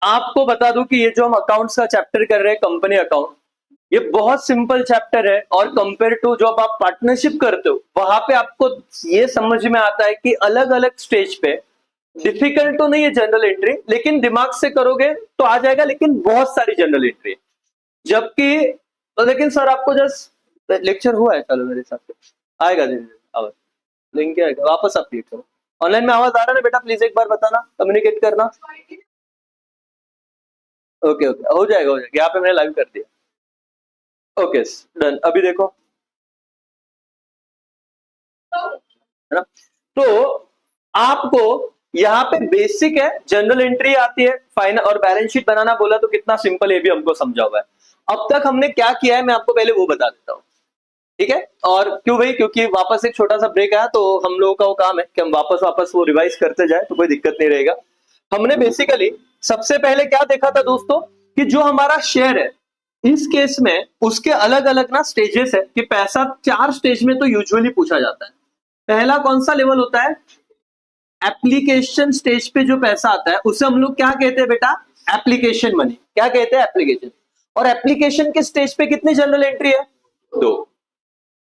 आपको बता दूं कि ये जो हम अकाउंट्स का चैप्टर कर रहे हैं, कंपनी अकाउंट, ये बहुत सिंपल चैप्टर है। और कंपेयर टू जब आप पार्टनरशिप करते हो, वहां पे आपको ये समझ में आता है कि अलग अलग स्टेज पे डिफिकल्ट तो नहीं है जनरल एंट्री, लेकिन दिमाग से करोगे तो आ जाएगा, लेकिन बहुत सारी जनरल एंट्री है। जबकि तो लेकिन सर आपको जस्ट लेक्चर हुआ है, चलो मेरे हिसाब से आएगा धीरे धीरे आवाज, लिंक आएगा वापस। आप क्लिक करो। ऑनलाइन में आवाज आ रहा है ना बेटा? प्लीज एक बार बताना, कम्युनिकेट करना। ओके ओके, हो जाएगा हो जाएगा। यहाँ पे मैंने लाइव कर दिया। Okay done. अभी देखो, है ना? तो आपको यहाँ पे बेसिक है, जनरल एंट्री आती है, फाइनल और बैलेंस शीट बनाना बोला तो कितना सिंपल है, ये भी हमको समझा हुआ है। अब तक हमने क्या किया है मैं आपको पहले वो बता देता हूँ, ठीक है? और क्यों भाई? क्योंकि वापस एक छोटा सा ब्रेक आया, तो हम लोगों का वो काम है कि हम वापस वो रिवाइज करते जाए, तो कोई दिक्कत नहीं रहेगा। हमने बेसिकली सबसे पहले क्या देखा था दोस्तों, कि जो हमारा शेयर है, इस केस में उसके अलग अलग ना स्टेजेस है, कि पैसा 4 स्टेज में तो यूजुअली पूछा जाता है। पहला कौन सा लेवल होता है? एप्लीकेशन स्टेज पे जो पैसा आता है उसे हम लोग क्या कहते हैं बेटा? Application money. क्या कहते हैं? एप्लीकेशन। और एप्लीकेशन के स्टेज पे कितनी जनरल एंट्री है? 2।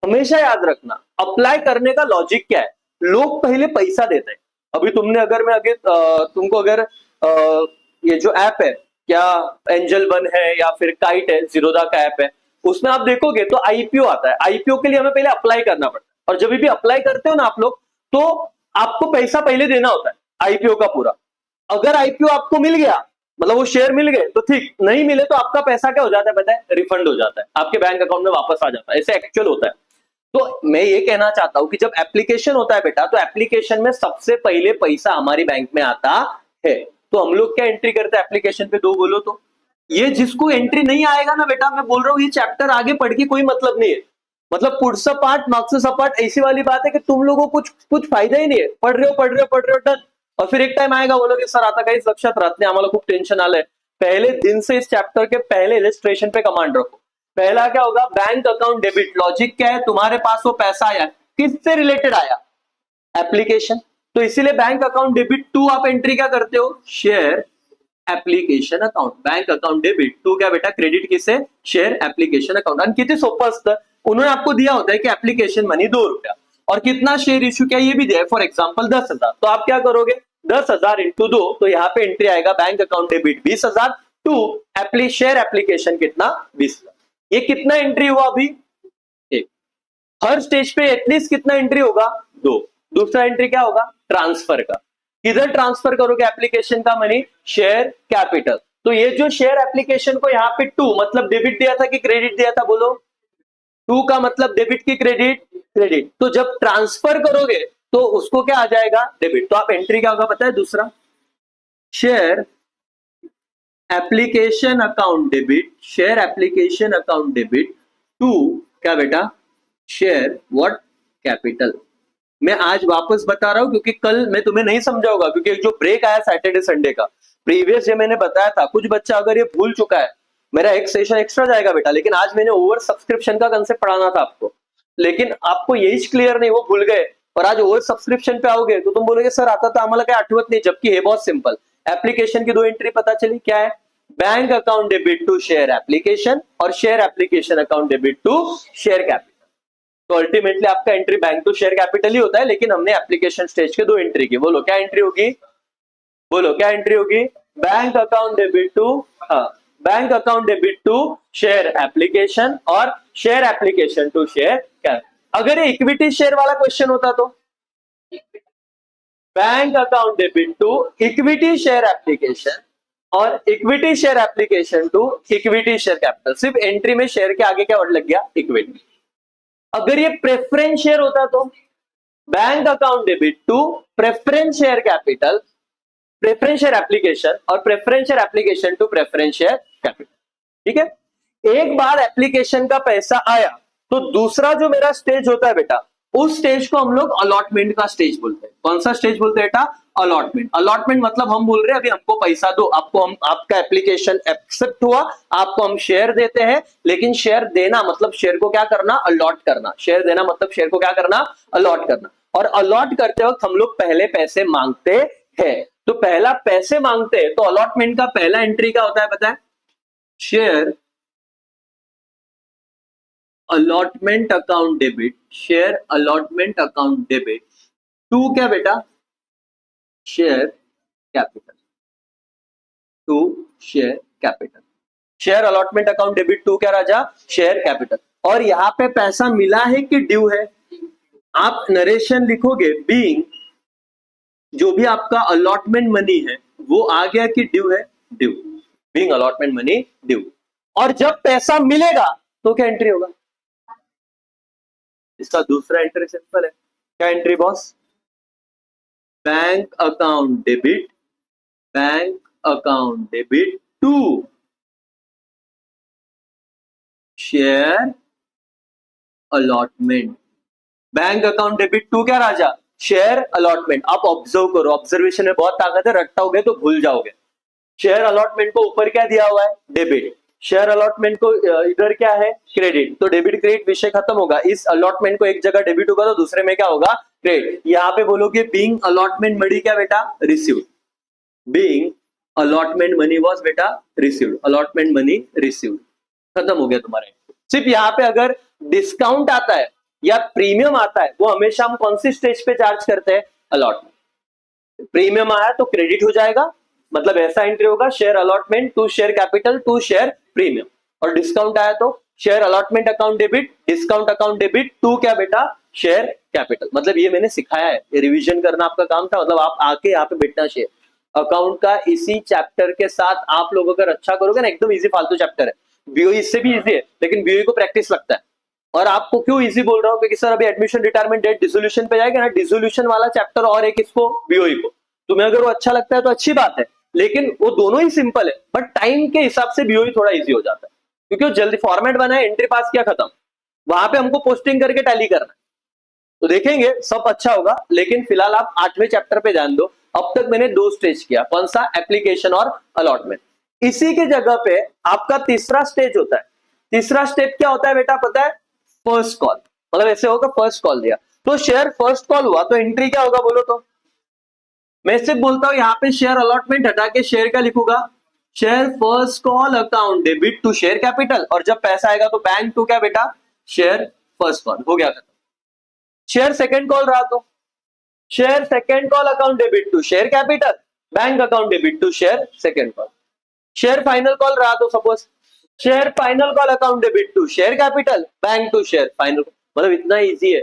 हमेशा याद रखना, अप्लाई करने का लॉजिक क्या है? लोग पहले पैसा देते हैं। अभी तुमने अगर मैं अगर तुमको अगर ये जो ऐप है, क्या एंजल वन है या फिर काइट है, जीरोधा का ऐप है, उसमें आप देखोगे तो आईपीओ आता है। आईपीओ के लिए हमें पहले अप्लाई करना पड़ता है, और जब भी अप्लाई करते हो ना आप लोग, तो आपको पैसा पहले देना होता है आईपीओ का पूरा। अगर आईपीओ आपको मिल गया, मतलब वो शेयर मिल गए तो ठीक, नहीं मिले तो आपका पैसा क्या हो जाता है पता है? रिफंड हो जाता है, आपके बैंक अकाउंट में वापस आ जाता है। ऐसे एक्चुअल होता है। तो मैं ये कहना चाहता हूं कि जब एप्लीकेशन होता है बेटा, तो एप्लीकेशन में सबसे पहले पैसा हमारी बैंक में आता है। तो हम लोग क्या एंट्री करते हैं एप्लीकेशन पे? 2 बोलो तो। ये जिसको एंट्री नहीं आएगा ना बेटा, मैं बोल रहा हूँ ये चैप्टर आगे पढ़ के कोई मतलब नहीं है। मतलब पुढचा पार्ट मागचा पार्ट, ऐसी वाली बात है कि तुम लोगों को कुछ फायदा ही नहीं है। पढ़ रहे हो डन। और फिर एक टाइम आएगा बोलोगे सर आता काहीच लक्षात राहत नाही, आम्हाला खूप टेंशन आलंय। पहले दिन से इस चैप्टर के पहले इलिस्ट्रेशन पे कमांड रखो। पहला क्या होगा? Bank account debit. लॉजिक क्या है? तुम्हारे पास वो पैसा आया, किससे रिलेटेड आया? एप्लीकेशन। तो इसीलिए बैंक अकाउंट डेबिट टू आप एंट्री क्या करते हो? Share application account. Bank account debit to क्या बेटा? क्रेडिट किसे? Share application account. आणि किती सोपं असतं, उन्होंने आपको दिया होता है कि एप्लीकेशन मनी 2 रुपया, और कितना शेयर इश्यू किया ये भी दिया है, फॉर एग्जाम्पल 10,000। तो आप क्या करोगे? 10,000 इंटू 2, तो यहाँ पे एंट्री आएगा bank account debit 20,000 to share application कितना? 20,000। ये कितना एंट्री हुआ अभी? 1। हर स्टेज पे एटलीस्ट कितना एंट्री होगा? 2। दूसरा एंट्री क्या होगा? ट्रांसफर का। किधर ट्रांसफर करोगे एप्लीकेशन का मनी? Share capital. तो ये जो शेयर एप्लीकेशन को यहाँ पे 2 मतलब डेबिट दिया था कि क्रेडिट दिया था? बोलो। 2 का मतलब डेबिट की क्रेडिट? क्रेडिट। तो जब ट्रांसफर करोगे तो उसको क्या आ जाएगा? डेबिट। तो आप एंट्री क्या होगा पता है? दूसरा, share application account debit, share application account debit to क्या बेटा? Share what? कैपिटल। मैं आज वापस बता रहा हूं क्योंकि कल मैं तुम्हें नहीं समझाऊंगा, क्योंकि जो ब्रेक आया सैटरडे संडे का, प्रीवियस डे मैंने बताया था, कुछ बच्चा अगर ये भूल चुका है, मेरा एक सेशन एक्स्ट्रा जाएगा बेटा। लेकिन आज मैंने ओवर सब्सक्रिप्शन का कंसेप्ट पढ़ाना था आपको, लेकिन आपको यही क्लियर नहीं, वो भूल गए, और आज ओवर सब्सक्रिप्शन पे आओगे तो तुम बोलोगे सर आता था आम्हाला काय आठवत नहीं, जबकि है बहुत सिंपल। एप्लीकेशन की 2 एंट्री पता चली, क्या है? Bank account debit to share application, और share application account debit to share capital. तो अल्टीमेटली आपका entry bank to share capital ही होता है, लेकिन हमने एप्लीकेशन स्टेज के 2 एंट्री की। बोलो क्या एंट्री होगी? बोलो क्या एंट्री होगी? Bank account debit to, bank account debit to share application, और share application to share capital. अगर ये इक्विटी शेयर वाला क्वेश्चन होता तो bank account debit to equity share application, और equity share application to equity share capital. सिर्फ entry में share के आगे क्या वर्ड लग गया? इक्विटी। अगर ये प्रेफरेंस शेयर होता तो bank account debit to preference share capital, preference share application, और preference share application to preference share capital. ठीक है? एक बार एप्लीकेशन का पैसा आया तो दूसरा जो मेरा स्टेज होता है बेटा, उस स्टेज को हम लोग अलॉटमेंट का स्टेज बोलते हैं। कौन सा स्टेज बोलते हैं बेटा? अलॉटमेंट। अलॉटमेंट मतलब हम बोल रहे हैं अभी हमको पैसा दो, आपको हम, आपका एप्लीकेशन एक्सेप्ट हुआ, आपको हम शेयर देते हैं, लेकिन शेयर देना मतलब शेयर को क्या करना? अलॉट करना। शेयर देना मतलब शेयर को क्या करना? अलॉट करना। और अलॉट करते वक्त हम लोग पहले पैसे मांगते हैं। तो पहला पैसे मांगते हैं, तो अलॉटमेंट का पहला एंट्री क्या होता है पता है? Share allotment account debit, share allotment account debit to क्या बेटा? Share capital, to share capital. Share allotment account debit to क्या राजा? Share capital. और यहां पे पैसा मिला है कि ड्यू है? आप नरेशन लिखोगे बीइंग, जो भी आपका अलॉटमेंट मनी है वो आ गया कि ड्यू है? Due, being allotment money due. और जब पैसा मिलेगा तो क्या एंट्री होगा? इसका दूसरा एंट्री सिंपल है, क्या entry boss? Bank account debit, bank account debit to share allotment. Bank account debit to क्या राजा? Share allotment. आप ऑब्जर्व करो, ऑब्जर्वेशन में बहुत ताकत है, रट्टाओगे तो भूल जाओगे। शेयर अलॉटमेंट को ऊपर क्या दिया हुआ है? डेबिट। शेयर अलॉटमेंट को इधर क्या है? क्रेडिट। तो डेबिट क्रेडिट विषय खत्म होगा। इस अलॉटमेंट को एक जगह डेबिट होगा तो दूसरे में क्या होगा? क्रेडिट। यहाँ पे बोलोगे बीइंग अलॉटमेंट मनी क्या बेटा? Received. Being allotment money was बेटा रिसीव्ड, अलॉटमेंट मनी रिसीव्ड। खत्म हो गया तुम्हारा। सिर्फ यहाँ पे अगर डिस्काउंट आता है या प्रीमियम आता है, वो हमेशा हम कौन सी स्टेज पे चार्ज करते हैं? अलॉटमेंट। प्रीमियम आया तो क्रेडिट हो जाएगा, मतलब ऐसा एंट्री होगा share allotment to share capital to share premium. और डिस्काउंट आया तो share allotment account debit, discount account debit to क्या बेटा? Share capital. मतलब ये मैंने सिखाया है, ये रिवीजन करना आपका काम था, मतलब आप आके यहाँ पे बैठना चाहिए। अकाउंट का इसी चैप्टर के साथ आप लोग अगर अच्छा करोगे ना, एकदम इजी फालतू चैप्टर है। बीओई इससे भी इजी है, लेकिन बीओई को प्रैक्टिस लगता है। और आपको क्यों इजी बोल रहा हूँ? क्योंकि सर अभी एडमिशन रिटायरमेंट डेट डिसोल्यूशन पे जाएगा ना, डिसोल्यूशन वाला चैप्टर और एक इसको बीओई को, तुम्हें अगर वो अच्छा लगता है तो अच्छी बात है, लेकिन वो दोनों ही सिंपल है, बट टाइम के हिसाब से बीओई थोड़ा इजी हो जाता है, क्योंकि वो जल्दी फॉर्मेट बना है, एंट्री पास किया, खत्म। वहां पे हमको पोस्टिंग करके टैली करना है। तो देखेंगे सब अच्छा होगा, लेकिन फिलहाल आप 8वें चैप्टर पे ध्यान दो। अब तक मैंने 2 स्टेज किया, कौन सा? एप्लीकेशन और अलॉटमेंट। इसी की जगह पे आपका तीसरा स्टेज होता है। तीसरा स्टेप क्या होता है बेटा पता है? First call. मतलब ऐसे होगा, फर्स्ट कॉल दिया तो शेयर फर्स्ट कॉल हुआ, तो एंट्री क्या होगा बोलो तो? मैं सिर्फ बोलता हूं यहाँ पे शेयर अलॉटमेंट हटा के शेयर क्या लिखूंगा? Share first call account debit to share capital. और जब पैसा आएगा तो बैंक टू क्या बेटा? Share first call. हो गया खत्म। शेयर सेकंड कॉल रहा तो share second call account debit to share capital, bank account debit to share second call. Share final call रहा तो suppose share final call account debit to share capital, bank to share final. मतलब इतना easy है।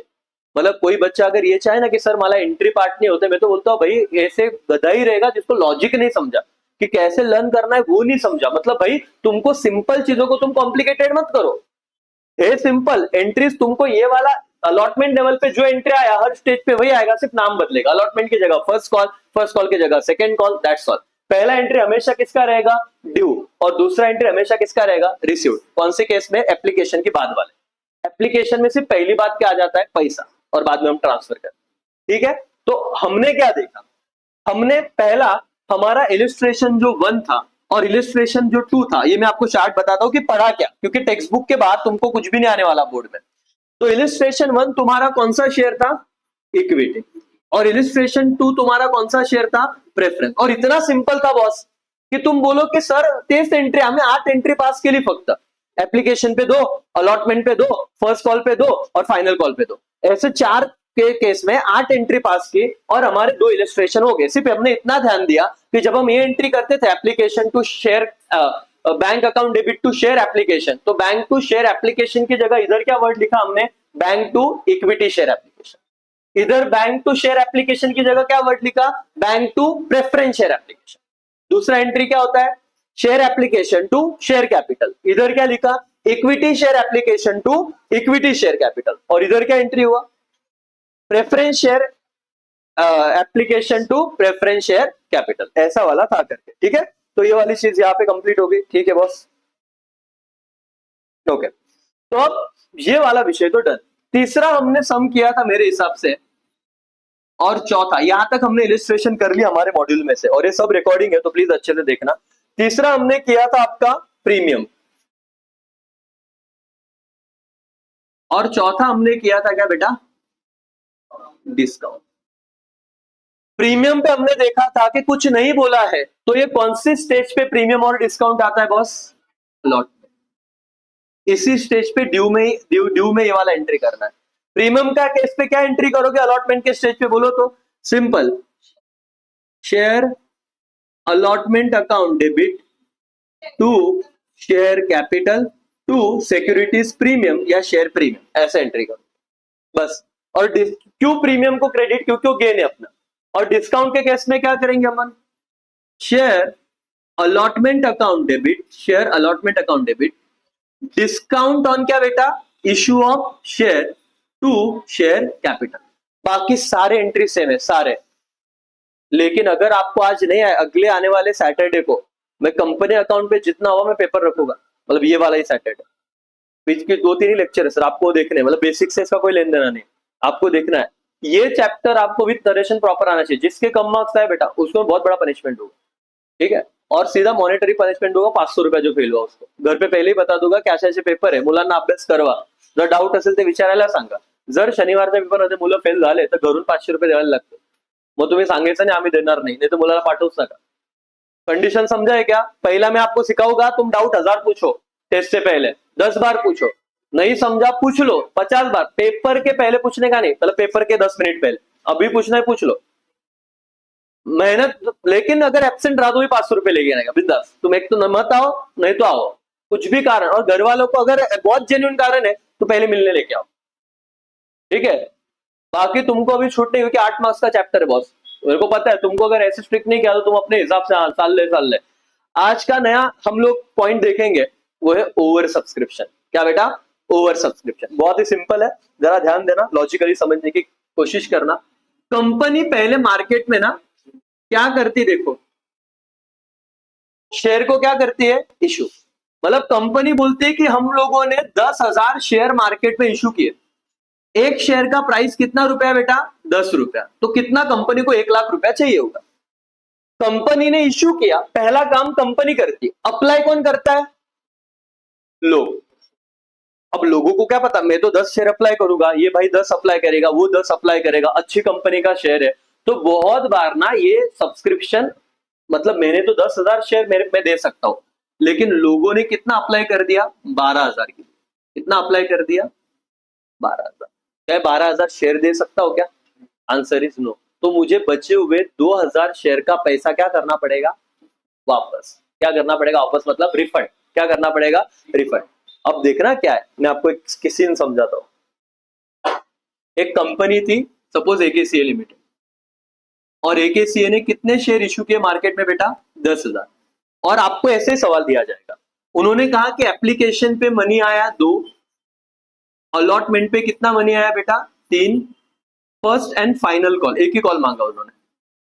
मतलब कोई बच्चा अगर ये चाहे ना कि सर मला एंट्री पार्ट नहीं होते, मैं तो बोलता हूँ भाई ऐसे गधा ही रहेगा जिसको लॉजिक नहीं समझा कि कैसे लर्न करना है, वो नहीं समझा। मतलब भाई तुमको सिंपल चीजों को तुम कॉम्प्लिकेटेड मत करो, है सिंपल। एंट्रीज तुमको ये वाला अलॉटमेंट लेवल पे जो एंट्री आया हर स्टेज पे वही आएगा, सिर्फ नाम बदलेगा। अलॉटमेंट की जगह फर्स्ट कॉल, फर्स्ट कॉल की जगह सेकंड कॉल, दैट्स ऑल। पहला एंट्री हमेशा किसका रहेगा? ड्यू। और दूसरा एंट्री हमेशा किसका रहेगा? रिसीव्ड। कौन से केस में? एप्लीकेशन की बाद वाले। एप्लीकेशन में सिर्फ पहली बात क्या आ जाता है? पैसा, और बाद में हम ट्रांसफर करते हैं। ठीक है, तो हमने क्या देखा? हमने पहला हमारा इलिस्ट्रेशन जो 1 था और इलिस्ट्रेशन जो 2 था, ये मैं आपको चार्ट बताता हूं कि पढ़ा क्या, क्योंकि टेक्स्ट बुक के बाद तुमको कुछ भी नहीं आने वाला बोर्ड में। तो इलिस्ट्रेशन 1 तुम्हारा कौन सा शेयर था? इक्विटी। और इलिस्ट्रेशन 2 तुम्हारा कौन सा शेयर था? प्रेफरेंस। और इतना सिंपल था बॉस कि तुम बोलो कि सर 23 एंट्री, हमें 8 एंट्री पास के लिए फक्त एप्लीकेशन पे 2, अलॉटमेंट पे 2, फर्स्ट कॉल पे 2 और फाइनल कॉल पे 2, ऐसे 4 के केस में 8 एंट्री पास की और हमारे 2 इलिस्ट्रेशन हो गए। सिर्फ हमने इतना ध्यान दिया कि जब हम ये एंट्री करते थे application to share bank account debit to share application, तो बैंक टू शेयर एप्लीकेशन की जगह इधर क्या वर्ड लिखा हमने? Bank to equity share application. इधर बैंक टू शेयर एप्लीकेशन की जगह क्या वर्ड लिखा? Bank to preference share application. दूसरा एंट्री क्या होता है? Share application to share capital. इधर क्या लिखा? Equity share application to equity share capital. और इधर क्या एंट्री हुआ? Preference share application to preference share capital. ऐसा वाला था करके। ठीक है, तो ये वाली चीज यहाँ पे कंप्लीट हो गई। ठीक है बॉस, ओके। तो अब ये वाला विषय तो डन। तीसरा हमने सम किया था मेरे हिसाब से, और चौथा, यहां तक हमने इलिस्ट्रेशन कर लिया हमारे मॉड्यूल में से, और ये सब रिकॉर्डिंग है तो प्लीज अच्छे से देखना। तीसरा हमने किया था आपका प्रीमियम, और चौथा हमने किया था क्या बेटा? डिस्काउंट। प्रीमियम पे हमने देखा था कि कुछ नहीं बोला है, तो ये कौन सी स्टेज पे प्रीमियम और डिस्काउंट आता है बॉस? अलॉटमेंट। इसी स्टेज पे ड्यू में ये वाला एंट्री करना है। प्रीमियम का केस पे क्या एंट्री करोगे अलॉटमेंट के स्टेज पे बोलो तो? Simple, share allotment account debit to share capital to securities premium या शेयर प्रीमियम, ऐसे एंट्री करो बस। और क्यों प्रीमियम को क्रेडिट, क्यों गेन है अपना। और डिस्काउंट के केस में क्या करेंगे अपन? Share allotment account debit, share allotment account debit, discount on क्या बेटा? Issue of share to share capital. बाकी सारे एंट्री सेम है सारे। लेकिन अगर आपको आज नहीं आए, अगले आने वाले सैटरडे को मैं कंपनी अकाउंट पे जितना हुआ मैं पेपर रखूंगा, मतलब ये वाला ही सैटरडे। बीच के 2-3 ही लेक्चर है सर, आपको देखने, मतलब बेसिक से इसका कोई लेन देना नहीं, आपको देखना है। ये चैप्टर आपको विद नरेशन प्रॉपर आना चाहिए। जिसके कम मार्क्स आए बेटा उसको बहुत बड़ा पनिशमेंट होगा, ठीक है? और सीधा मॉनेटरी पनिशमेंट होगा 500 रुपये जो फेल हुआ उसको। घर पे पहिले बता दूंगा की असे पेपर आहे, मुलांना अभ्यास करवा, जर डाऊट असेल ते विचारायला सांगा। जर शनिवारच्या पेपरमध्ये मुलं फेल झाले तर घरून 500 रुपये द्यायला लागतं, मग तुम्ही सांगायचं नाही आम्ही देणार नहीं, तो मुलाला पाठवूच नका। कंडीशन समझा है क्या? पहला मैं आपको सिखाऊंगा, तुम डाउट 1000 पूछो टेस्ट से पहले, 10 बार पूछो, नहीं समझा पूछ लो 50 बार। पेपर के पहले पूछने का नहीं, मतलब पेपर के 10 मिनट पहले, अभी पूछना है पूछ लो, मेहनत। लेकिन अगर एब्सेंट रहा तो भी 500 रुपए लेके आएगा बिंदास। तुम एक तो मत आओ, नहीं तो आओ, कुछ भी कारण। और घर वालों को अगर बहुत जेन्युइन कारण है तो पहले मिलने लेके आओ, ठीक है? बाकी तुमको अभी छूट नहीं हुई कि 8 मार्क्स का चैप्टर है बॉस, मेरे को पता है। तुमको अगर ऐसे स्ट्रिक्ट नहीं किया तो तुम अपने हिसाब से साल ले। आज का नया हम लोग पॉइंट देखेंगे वो है ओवर सब्सक्रिप्शन। क्या बेटा? Over subscription. बहुत ही सिंपल है, जरा ध्यान देना, लॉजिकली समझने की कोशिश करना। कंपनी पहले मार्केट में ना क्या करती, देखो, शेयर को क्या करती है? इशू। मतलब कंपनी बोलती है कि हम लोगों ने 10,000 शेयर मार्केट में इशू किए। एक शेयर का प्राइस कितना रुपया है बेटा? 10 रुपया। तो कितना कंपनी को 1 लाख रुपया चाहिए होगा। कंपनी ने इश्यू किया, पहला काम कंपनी करती है, अप्लाई कौन करता है? लोग। अब लोगों को क्या पता, मैं तो 10 शेयर अप्लाई करूंगा, ये भाई 10 अप्लाई करेगा, वो 10 अप्लाई करेगा, अच्छी कंपनी का शेयर है। तो बहुत बार ना ये सब्सक्रिप्शन, मतलब मैंने तो 10,000 शेयर मैं दे सकता हूं, लेकिन लोगों ने कितना अप्लाई कर दिया? 12,000 के लिए। कितना अप्लाई कर दिया? 12,000। क्या 12,000 शेयर दे सकता हो क्या? Answer is no. तो मुझे बचे हुए 2,000 शेयर का पैसा क्या करना पड़ेगा? वापस। क्या करना पड़ेगा? वापस मतलब रिफंड। क्या करना पड़ेगा? रिफंड। अब देखना क्या है, मैं आपको एक सीन समझाता हूं। एक कंपनी थी, सपोज एकेसीए लिमिटेड, और एकेसीए ने कितने शेयर इश्यू किए मार्केट में बेटा? 10,000। और आपको ऐसे सवाल दिया जाएगा, उन्होंने कहा कि एप्लीकेशन पे मनी आया 2, अलॉटमेंट पे कितना मनी आया बेटा? 3, फर्स्ट एंड फाइनल कॉल, एक ही कॉल मांगा उन्होंने,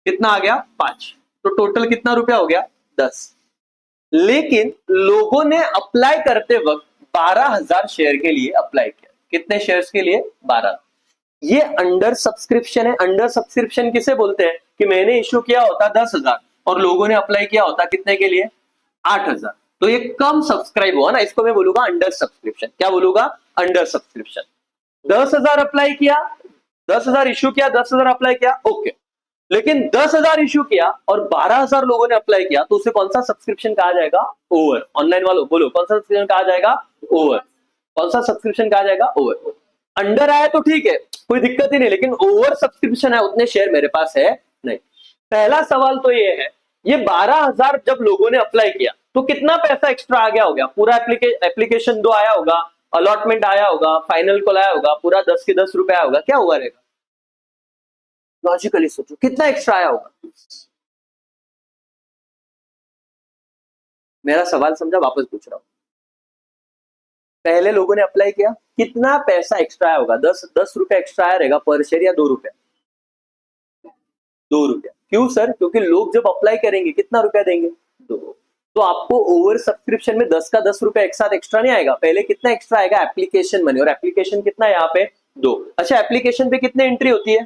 कितना आ गया? 5। तो टोटल कितना रुपया हो गया? 10। लेकिन लोगों ने अप्लाई करते वक्त 12,000 शेयर के लिए अप्लाई किया। कितने शेयर्स के लिए? 12। ये अंडर सब्सक्रिप्शन है। अंडर सब्सक्रिप्शन किसे बोलते हैं? कि मैंने इश्यू किया होता 10,000 और लोगों ने अप्लाई किया होता कितने के लिए? 8,000। तो ये कम सब्सक्राइब हुआ ना, इसको मैं बोलूंगा अंडर सब्सक्रिप्शन। क्या बोलूंगा? Under subscription. 10,000 अप्लाई किया, 10,000 इश्यू किया, 10,000 अप्लाई किया, ओके। लेकिन 10,000 इश्यू किया और 12,000 लोगों ने अप्लाई किया, तो उसे कौन सा सब्सक्रिप्शन कहा जाएगा? ओवर। ऑनलाइन वालों बोलो, कौन सा सब्सक्रिप्शन कहा जाएगा? ओवर। कौन सा सब्सक्रिप्शन कहा जाएगा? ओवर। अंडर आया तो ठीक है, कोई दिक्कत ही नहीं, लेकिन ओवर सब्सक्रिप्शन है, उतने शेयर मेरे पास है नहीं। पहला सवाल तो ये है, ये 12,000 जब लोगों ने अप्लाई किया तो कितना पैसा एक्स्ट्रा आ गया होगा? पूरा एप्लीकेशन 2 आया होगा, अलॉटमेंट आया होगा, फाइनल कॉल आया होगा, पूरा 10 के 10 रुपए आया होगा, क्या हुआ रहेगा? लॉजिकली सोचो, कितना एक्स्ट्रा आया होगा? मेरा सवाल समझा? वापस पूछ रहा हूं। पहले लोगों ने अप्लाई किया, कितना पैसा एक्स्ट्रा आया होगा? 10 रुपए एक्स्ट्रा आया रहेगा पर शेयर, या 2 रुपए? 2 रुपया। क्यों सर? क्योंकि लोग जब अप्लाई करेंगे कितना रुपया देंगे? 2। तो आपको ओवर सब्सक्रिप्शन में 10 का 10 रुपया एक साथ एक्स्ट्रा नहीं आएगा। पहले कितना एक्स्ट्रा आएगा? Application money. और एप्लीकेशन कितना है यहाँ पे? 2। अच्छा, एप्लीकेशन पे कितने एंट्री होती है?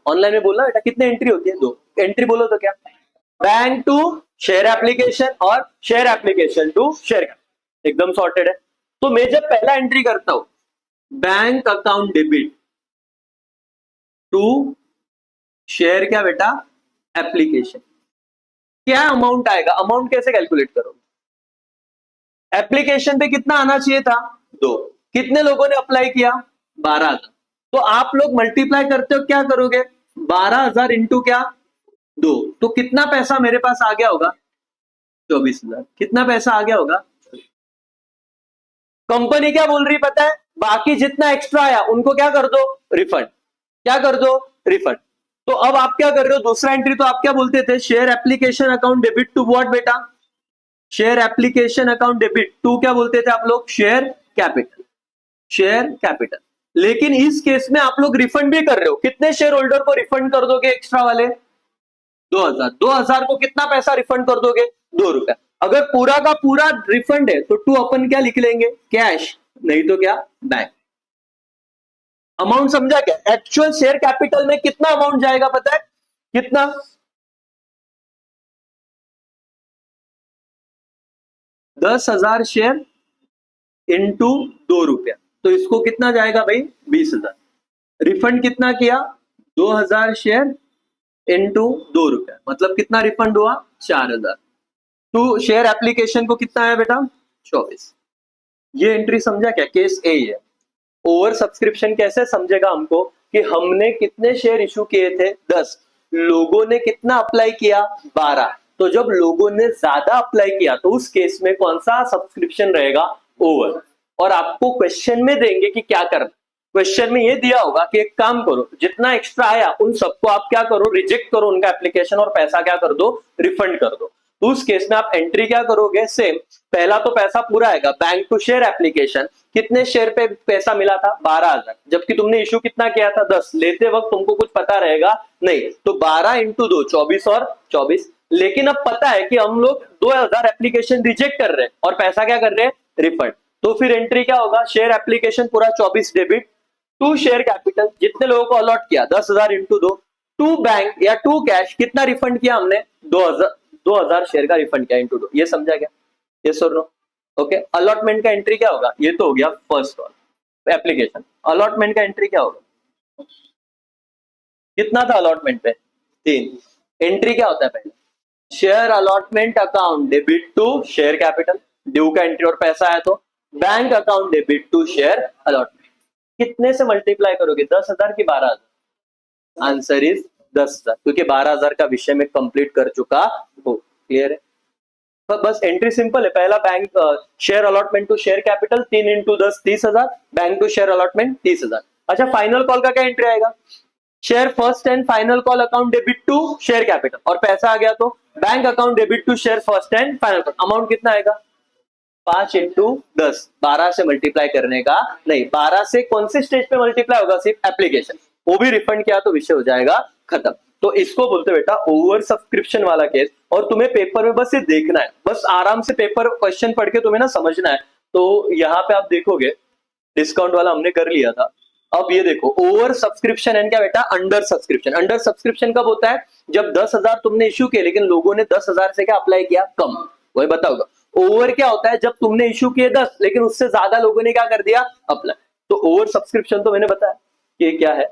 ऑनलाइन में बोलना बेटा, कितने एंट्री होती है? 2 एंट्री। बोलो तो क्या? बैंक टू शेयर एप्लीकेशन और शेयर एप्लीकेशन टू शेयर। एकदम सॉर्टेड है। तो मैं जब पहला एंट्री करता हूं, bank account debit to share क्या बेटा, एप्लीकेशन। क्या अमाउंट आएगा, अमाउंट कैसे कैलकुलेट करोगे, एप्लीकेशन पे कितना आना चाहिए था, 2, कितने लोगों ने अप्लाई किया, 12,000। तो आप लोग मल्टीप्लाई करते हो, क्या करोगे, 12,000 इंटू क्या, 2, तो कितना पैसा मेरे पास आ गया होगा, 24,000। कितना पैसा आ गया होगा। कंपनी क्या बोल रही पता है, बाकी जितना एक्स्ट्रा आया उनको क्या कर दो, रिफंड। क्या कर दो, रिफंड। तो अब आप क्या कर रहे हो, दूसरा एंट्री तो आप क्या बोलते थे, share application account debit to what बेटा, share application account debit to क्या बोलते थे आप लोग, शेयर कैपिटल, शेयर कैपिटल। लेकिन इस केस में आप लोग रिफंड भी कर रहे हो, कितने शेयर होल्डर को रिफंड कर दोगे एक्स्ट्रा वाले, 2,000। 2,000 को कितना पैसा रिफंड कर दोगे, 2 रुपए। अगर पूरा का पूरा रिफंड है तो टू अपन क्या लिख लेंगे, कैश, नहीं तो क्या, बैंक। अमाउंट समझा क्या, एक्चुअल शेयर कैपिटल में कितना अमाउंट जाएगा पता है, कितना, 10,000 शेयर इंटू 2 रुपया, तो इसको कितना जाएगा भाई, 20,000। रिफंड कितना किया, 2,000 शेयर इंटू 2 रुपया, मतलब कितना रिफंड हुआ, 4,000। टू शेयर एप्लीकेशन को कितना है बेटा, 24। ये एंट्री समझा क्या, केस ए है। ओवर सब्सक्रिप्शन कैसे समझेगा हमको, कि हमने कितने शेयर इशू किए थे, 10, लोगों ने कितना अप्लाई किया, 12। तो जब लोगों ने ज्यादा अप्लाई किया तो उस केस में कौन सा सब्सक्रिप्शन रहेगा, ओवर। और आपको क्वेश्चन में देंगे कि क्या करना, क्वेश्चन में ये दिया होगा कि एक काम करो, जितना एक्स्ट्रा आया उन सबको आप क्या करो, रिजेक्ट करो उनका एप्लीकेशन और पैसा क्या कर दो, रिफंड कर दो। तो उस केस में आप एंट्री क्या करोगे, सेम। पहला तो पैसा पूरा आएगा, बैंक टू शेयर एप्लीकेशन, कितने शेयर पे पैसा मिला था, 12,000, जबकि तुमने इशू कितना किया था, 10। लेते वक्त तुमको कुछ पता रहेगा नहीं, तो 12 इंटू 2, 24 और 24। लेकिन अब पता है कि हम लोग 2,000 एप्लीकेशन रिजेक्ट कर रहे हैं और पैसा क्या कर रहे हैं, रिफंड। तो फिर एंट्री क्या होगा, शेयर एप्लीकेशन पूरा 24 डेबिट टू शेयर कैपिटल, जितने लोगों को अलॉट किया 10,000 इंटू 2, टू बैंक या टू कैश, कितना रिफंड किया हमने, 2,000 शेयर का रिफंड किया इंटू 2। ये समझा क्या, यस और नो, ओके। अलॉटमेंट का एंट्री क्या होगा, ये तो हो गया फर्स्ट ऑल एप्लीकेशन। अलॉटमेंट का एंट्री क्या होगा, कितना था अलॉटमेंट पे, 3। एंट्री क्या होता है पहले, share allotment account debit to share capital, due का एंट्री और पैसा आया तो bank account debit to share allotment. कितने से मल्टीप्लाई करोगे, 10,000 की 12,000, आंसर इज 10,000, क्योंकि 12,000 का विषय में कंप्लीट कर चुका हो। क्लियर है, तो बस एंट्री सिंपल है। पहला bank share allotment to share capital, 3 into 10 30,000, bank to share allotment 30,000। अच्छा, फाइनल कॉल का क्या एंट्री आएगा, share first and final call account debit to share capital, और पैसा आ गया तो bank account debit to share first and final call. Amount कितना आएगा, 5 इंटू 10, 12 से मल्टीप्लाई करने का नहीं, 12 से कौन से स्टेज पे मल्टीप्लाई होगा, सिर्फ एप्लीकेशन, वो भी रिफंड किया तो विषय हो जाएगा खत्म। तो इसको बोलते बेटा ओवर सब्सक्रिप्शन वाला केस। और तुम्हें पेपर में बस ये देखना है, बस आराम से पेपर क्वेश्चन पढ़ के तुम्हें ना समझना है। तो यहाँ पे आप देखोगे डिस्काउंट वाला हमने कर लिया था। अब ये देखो ओवर सब्सक्रिप्शन एंड क्या बेटा, अंडर सब्सक्रिप्शन। अंडर सब्सक्रिप्शन कब होता है, जब 10,000 तुमने इश्यू किए लेकिन लोगों ने 10,000 से क्या अप्लाई किया, कम, वही बताओगा। ओवर क्या होता है, जब तुमने इश्यू किए 10 लेकिन उससे ज्यादा लोगों ने क्या कर दिया, अप्लाई। तो ओवर सब्सक्रिप्शन तो मैंने बताया कि क्या है।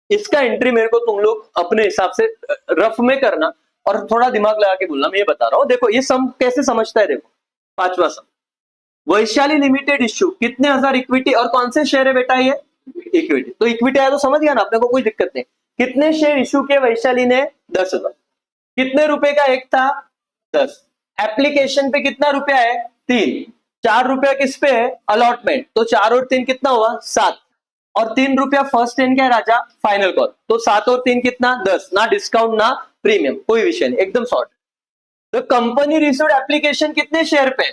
इसका एंट्री मेरे को तुम लोग अपने हिसाब से रफ में करना और थोड़ा दिमाग लगा के बोलना, मैं ये बता रहा हूं। देखो ये सम कैसे समझता है, देखो पांचवा सम, वैशाली लिमिटेड इश्यू कितने हजार इक्विटी और कौन से शेयर है बेटा, ये इक्विटी। तो इक्विटी आया तो समझ गया ना अपने को, कोई दिक्कत नहीं। कितने शेयर इश्यू किए वैशाली ने, 10,000। कितने रुपए का एक था, 10। एप्लीकेशन पे कितना रुपया है, 3। 4 रुपया किस पे है, अलॉटमेंट, तो 4 और 3 कितना हुआ, 7। और 3 रुपया फर्स्ट एंड क्या है राजा, फाइनल कॉल, तो 7 और 3 कितना, 10। ना डिस्काउंट ना प्रीमियम, कोई विषय नहीं, एकदम शॉर्ट। तो कंपनी रिसीव्ड एप्लीकेशन कितने शेयर पे,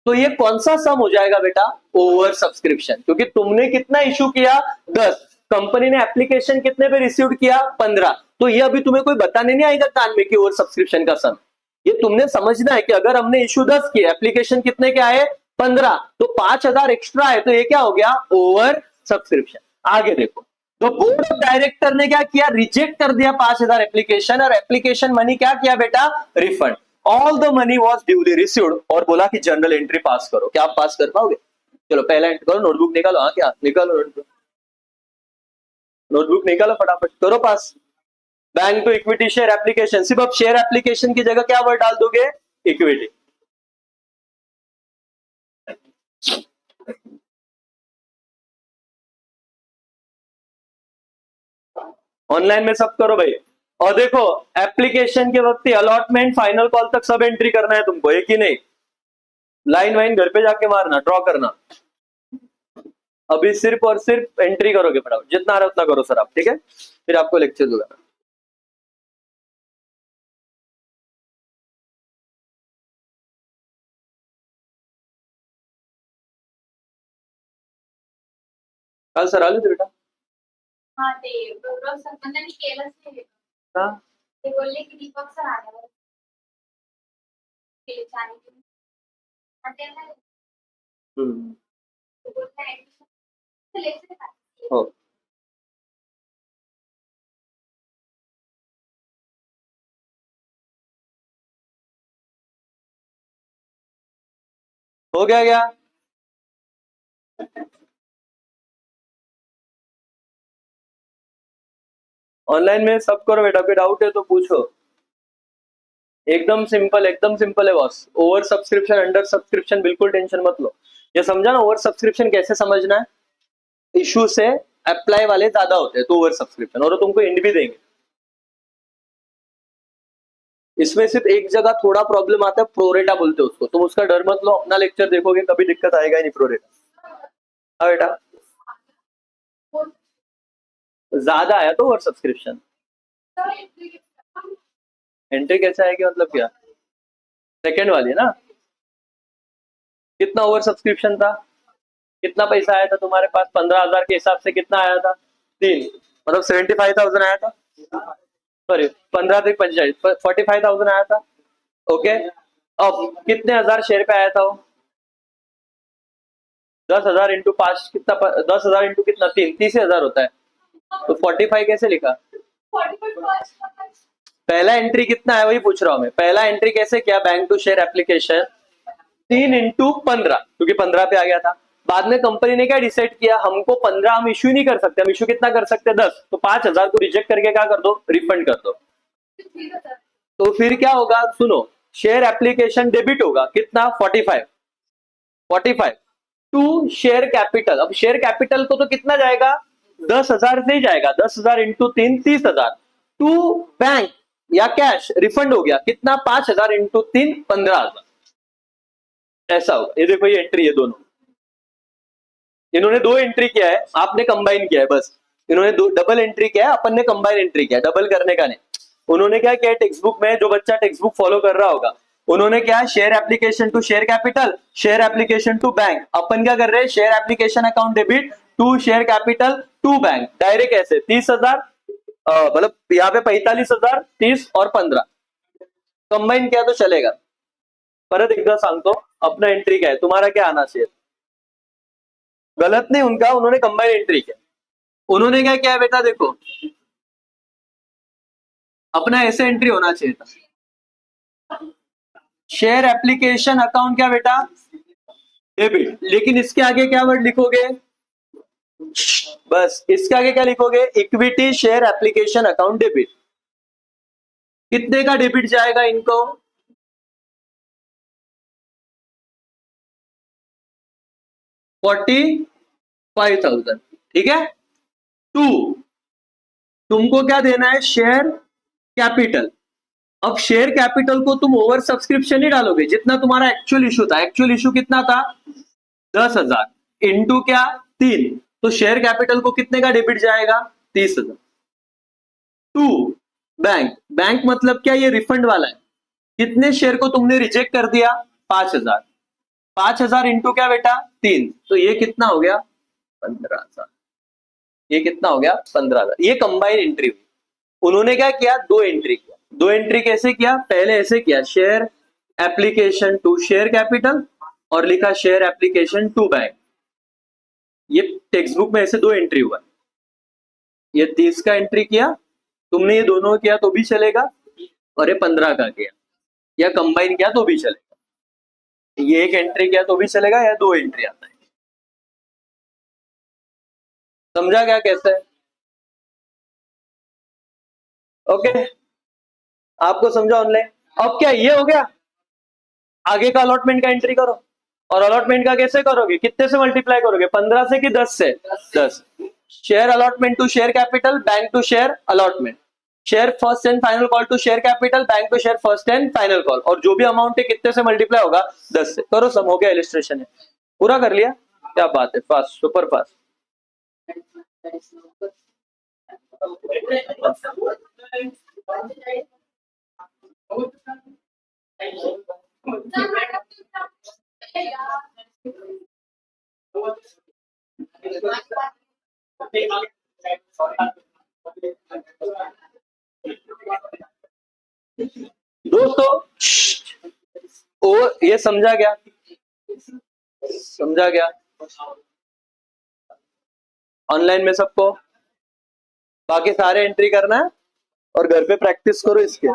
तो ये कौन सा सम हो जाएगा बेटा, ओवर सब्सक्रिप्शन, क्योंकि तुमने कितना इशू किया, 10, कंपनी ने एप्लीकेशन कितने पे रिसीव किया, 15। तो ये अभी तुम्हें कोई बताने नहीं आएगा कान में कि ओवर सब्सक्रिप्शन का सम। ये तुमने समझना है कि अगर हमने इशू 10 किया, एप्लीकेशन कितने के आए, 15, तो 5,000 एक्स्ट्रा है, तो ये क्या हो गया, ओवर सब्सक्रिप्शन। आगे देखो, तो बोर्ड ऑफ डायरेक्टर ने क्या किया, रिजेक्ट कर दिया 5,000 एप्लीकेशन, और एप्लीकेशन मनी क्या किया बेटा, refund. All the money was duly received और बोला कि जनरल एंट्री पास करो। क्या आप पास कर पाओगे? चलो पहला एंट्री करो, नोटबुक निकालो। हाँ क्या निकालो, नोटबुक निकालो फटाफट, करो पास। Bank to equity share application, सिर्फ अब शेयर एप्लीकेशन की जगह क्या वर्ड डाल दोगे? इक्विटी। ऑनलाइन में सब करो भाई। और देखो एप्लीकेशन के वक्त अलॉटमेंट फाइनल कॉल तक सब एंट्री करना है तुमको, एक ही नहीं। लाइन वाइन घर पे जाके मारना, ड्रॉ करना। अभी सिर्फ और सिर्फ एंट्री करोगे फटाफट, जितना आ रहा है उतना करो सर आप, ठीक है? फिर आपको लेक्चर दूंगा। काल सर आले थे बेटा? हाँ ते गौरव सर त्यांनी केलंच नाही. का? ते बोलले की दीपक सर आल्यावर ते छान त्यांना बोलता ऍडमिशन लेक्चर हो हो गया क्या? ऑनलाइन में सब करो बेटा, कोई डाउट है तो पूछो। एकदम सिंपल है boss. Over subscription under subscription बिल्कुल टेंशन मत लो। ये समझा ना, ओवर सब्सक्रिप्शन कैसे समझना है? इशू से अप्लाई वाले ज्यादा होते हैं तो ओवर सब्सक्रिप्शन, और तुमको इंड भी देंगे। इसमें सिर्फ एक जगह थोड़ा प्रॉब्लम आता है, प्रोरेटा बोलते हैं उसको, तुम उसका डर मत लो, अपना लेक्चर देखोगे कभी दिक्कत आएगा ही नहीं प्रोरेटा। हाँ बेटा, ज्यादा आया तो ओवर सब्सक्रिप्शन। एंट्री कैसे आएगी मतलब क्या? सेकंड वाली है ना? कितना ओवर सब्सक्रिप्शन था? कितना पैसा आया था तुम्हारे पास? 15,000 के हिसाब से कितना आया था? 3, मतलब 75,000 आया था। सॉरी 15 से 45, 45,000 आया था। ओके, अब कितने हजार शेयर पे आया था वो? 10,000 इंटू 5 कितना? 10,000 इंटू कितना? 3, 30,000 होता है। तो 45 कैसे लिखा? पहला एंट्री कितना है वही पूछ रहा हूं मैं। पहला एंट्री कैसे किया? Bank to share application 3 into 15, क्योंकि 15 पे आ गया था। बाद में कंपनी ने क्या डिसाइड किया, हमको 15 हम इश्यू नहीं कर सकते, हम इश्यू कितना कर सकते? 10। तो 5,000 को रिजेक्ट करके क्या कर दो? रिफंड कर दो। तो फिर क्या होगा सुनो, शेयर एप्लीकेशन डेबिट होगा कितना? 45 टू शेयर कैपिटल। अब शेयर कैपिटल को तो कितना जाएगा? 10,000 से ही जाएगा। 10,000 इंटू 3, 30,000 टू बैंक या कैश रिफंड हो गया कितना? 5,000 इंटू 3, 15,000। ऐसा होगा। ये देखो ये एंट्री है दोनों, इन्होंने 2 एंट्री किया है, आपने कंबाइन किया है बस। इन्होंने 2 डबल एंट्री किया है, अपन ने कंबाइन एंट्री किया है, डबल करने का नहीं। उन्होंने क्या किया टेक्स्ट बुक में, जो बच्चा टेक्स्ट बुक फॉलो कर रहा होगा, उन्होंने क्या share application to share capital, share application to bank. अपन क्या कर रहे हैं? Share application account debit to share capital to bank. Direct ऐसे 30,000, मतलब यहाँ पे 45,000, 30 और 15 कंबाइन किया तो चलेगा। परत एकदा सांगतो, अपना एंट्री क्या है, तुम्हारा क्या आना चाहिए? गलत नहीं उनका, उन्होंने कंबाइन एंट्री किया। उन्होंने क्या किया बेटा? देखो अपना ऐसे एंट्री होना चाहिए था, शेयर एप्लीकेशन अकाउंट क्या बेटा? डेबिट। लेकिन इसके आगे क्या वर्ड लिखोगे? बस इसके आगे क्या लिखोगे? Equity share application account debit. कितने का डेबिट जाएगा इनको? 45,000, ठीक है। टू, तुमको क्या देना है? Share capital. अब शेयर कैपिटल को तुम ओवर सब्सक्रिप्शन ही डालोगे, जितना तुम्हारा एक्चुअल इशू था। एक्चुअल इशू कितना था? 10,000 इंटू क्या? 3, तो शेयर कैपिटल को कितने का डेबिट जाएगा? 30,000। टू बैंक, बैंक मतलब क्या? ये रिफंड वाला है। कितने शेयर को तुमने रिजेक्ट कर दिया? 5,000। 5,000 इंटू क्या बेटा? 3, तो ये कितना हो गया? 15,000। ये कितना हो गया? 15,000। ये कंबाइन एंट्री हुई। उन्होंने क्या किया? 2 एंट्री किया। 2 एंट्री कैसे किया? पहले ऐसे किया, share application to share capital, और लिखा शेयर एप्लीकेशन टू बैंक। ये टेक्स्ट बुक में ऐसे 2 एंट्री हुआ। ये 30 का एंट्री किया, तुमने ये दोनों किया तो भी चलेगा, और ये 15 का किया। या कंबाइन किया तो भी चलेगा, ये एक एंट्री किया तो भी चलेगा, या दो एंट्री आता है। समझा क्या कैसे? ओके, आपको समझा ऑनलाइन? अब क्या ये हो गया, आगे का अलॉटमेंट का एंट्री करो। और अलॉटमेंट का कैसे करोगे, कितने से मल्टीप्लाई करोगे, 15 से कि 10 से? 10। Share allotment to share capital, bank to share allotment, share first and final call to share capital, bank to share first and final call, और जो भी अमाउंट है कितने से मल्टीप्लाई होगा, 10 से। करो, सम हो गया, इलिस्ट्रेशन है, पूरा कर लिया। क्या बात है, फास्ट, सुपर फास्ट। दोस्तों ओ, ये समझा गया? समझा गया ऑनलाइन में सबको? बाकी सारे एंट्री करना है और घर पे प्रैक्टिस करो इसके।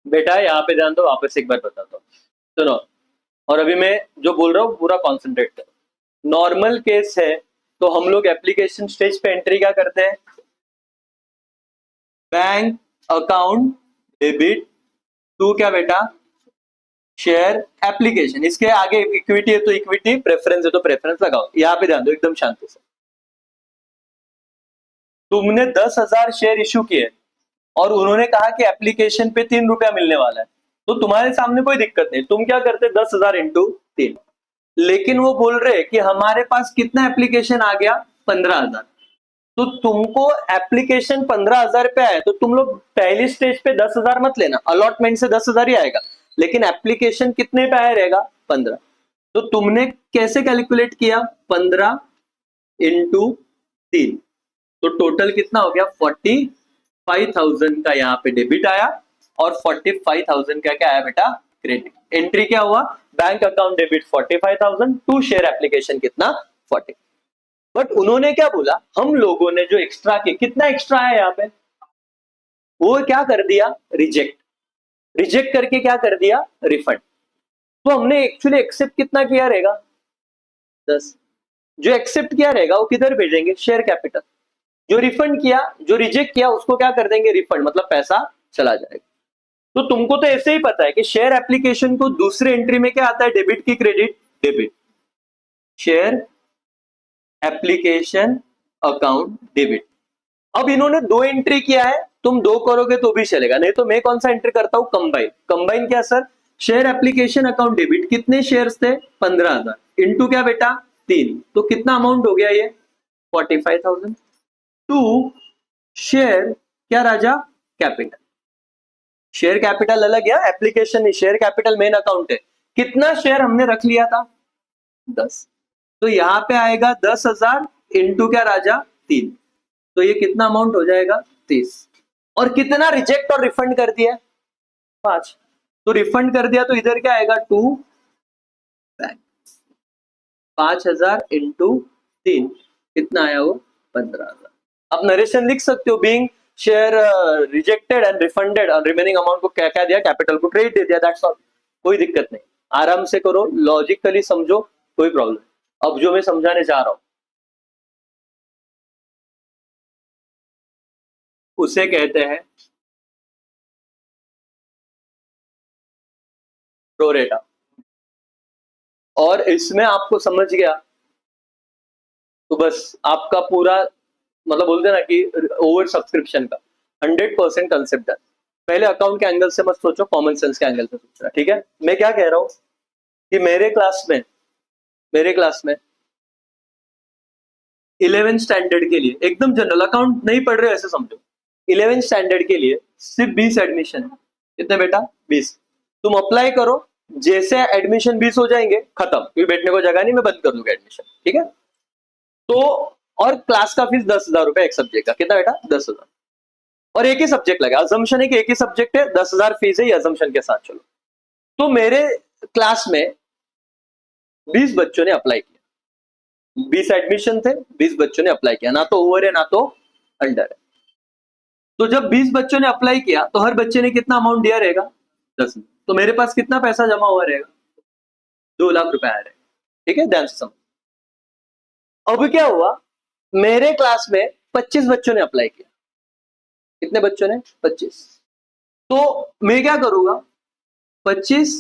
बेटा यहाँ पे ध्यान दो, वापस एक बार बताता हूँ, सुनो। और अभी मैं जो बोल रहा हूँ पूरा कॉन्सेंट्रेट करो। नॉर्मल केस है तो हम लोग एप्लीकेशन स्टेज पे एंट्री क्या करते हैं, बैंक अकाउंट डेबिट टू क्या बेटा, शेयर एप्लीकेशन। इसके आगे इक्विटी है तो इक्विटी, प्रेफरेंस है तो प्रेफरेंस लगाओ। यहाँ पे ध्यान दो एकदम शांति से। तुमने 10,000 शेयर इश्यू किए और उन्होंने कहा कि एप्लीकेशन पे 3 रुपया मिलने वाला है, तो तुम्हारे सामने कोई दिक्कत नहीं, तुम क्या करते, 10,000 इंटू 3। लेकिन वो बोल रहे कि हमारे पास कितना एप्लीकेशन आ गया, 15,000। तो तुमको एप्लीकेशन 15,000 पे आया तो तुम लोग पहली स्टेज पे 10,000 मत लेना, अलॉटमेंट से 10,000 ही आएगा, लेकिन एप्लीकेशन कितने पे आया रहेगा, 15। तो तुमने कैसे कैलकुलेट किया, 15 इंटू 3, तो टोटल कितना हो गया, 45,000 का यहाँ पे डेबिट आया और 45,000 का क्या आया बेटा, क्रेडिट। एंट्री क्या हुआ, bank account debit 45,000 to share application कितना, 40। बट उन्होंने क्या बोला, हम लोगों ने जो एक्स्ट्रा किया, कितना एक्स्ट्रा है यहाँ पे, वो क्या कर दिया, रिजेक्ट। रिजेक्ट करके क्या कर दिया, रिफंड। तो हमने एक्चुअली एक्सेप्ट कितना किया रहेगा, 10। जो एक्सेप्ट किया रहेगा वो किधर भेजेंगे, शेयर कैपिटल। जो रिफंड किया, जो रिजेक्ट किया उसको क्या कर देंगे, रिफंड, मतलब पैसा चला जाएगा। तो तुमको तो ऐसे ही पता है कि शेयर एप्लीकेशन को दूसरे एंट्री में क्या आता है, डेबिट की credit, debit, share application account debit. अब इन्होंने 2 एंट्री किया है, तुम 2 करोगे तो भी चलेगा, नहीं तो मैं कौन सा एंट्री करता हूं, कंबाइन। कंबाइन क्या sir, share application account debit, कितने शेयर्स थे, 15,000 इंटू क्या बेटा, 3, तो कितना अमाउंट हो गया ये, 45,000 टू शेयर क्या राजा, कैपिटल। शेयर कैपिटल अलग है, एप्लीकेशन नहीं, शेयर कैपिटल मेन अकाउंट है। कितना शेयर हमने रख लिया था, 10, तो यहां पे आएगा 10,000 इंटू क्या राजा, 3, तो ये कितना अमाउंट हो जाएगा, 30। और कितना रिजेक्ट और रिफंड कर दिया, 5, तो रिफंड कर दिया तो इधर क्या आएगा, 2 बैंक, 5,000 इंटू 3 कितना आया वो, 15,000। आप नरेशन लिख सकते हो, being share rejected and refunded और रिमेनिंग अमाउंट को क्या क्या दिया, कैपिटल को क्रेडिट दे दिया, दैट्स ऑल। कोई दिक्कत नहीं, आराम से करो, लॉजिकली समझो, कोई प्रॉब्लम नहीं। अब जो मैं समझाने जा रहा हूं उसे कहते हैं प्रोरेटा। और इसमें आपको समझ गया तो बस आपका पूरा, मतलब बोलते हैं ना कि ओवर सब्सक्रिप्शन का 100% कंसेप्ट है। पहले अकाउंट के एंगल से मत सोचो, कॉमन सेंस के एंगल से सोचना, ठीक है। मैं क्या कह रहा हूं कि मेरे क्लास में 11th स्टैंडर्ड के लिए, एकदम जनरल, अकाउंट नहीं पढ़ रहे हो ऐसे समझो, 11th स्टैंडर्ड के लिए सिर्फ 20 एडमिशन, कितने बेटा, 20। तुम अप्लाई करो, जैसे एडमिशन 20 हो जाएंगे खत्म, क्योंकि बैठने को जगह नहीं, मैं बंद कर दूंगा एडमिशन, ठीक है। तो और क्लास का फीस 10,000 रुपए एक सब्जेक्ट का, कितना बेटा 10,000, और एक ही सब्जेक्ट लगा, अजम्पशन है कि एक ही सब्जेक्ट है, 10,000 फीस है, ये अजम्पशन के साथ चलो। तो मेरे क्लास में 20 बच्चों ने अप्लाई किया, 20 एडमिशन थे, 20 बच्चों ने अप्लाई किया, ना तो ओवर है ना तो अंडर है। तो जब 20 बच्चों ने अप्लाई किया तो हर बच्चे ने कितना अमाउंट दिया रहेगा 10, तो मेरे पास कितना पैसा जमा हुआ रहेगा 2 लाख रुपए आया रहेगा, ठीक है, ध्यान से समझ। अब क्या हुआ, मेरे क्लास में 25 बच्चों ने अप्लाई किया, कितने बच्चों ने 25, तो मैं क्या करूंगा 25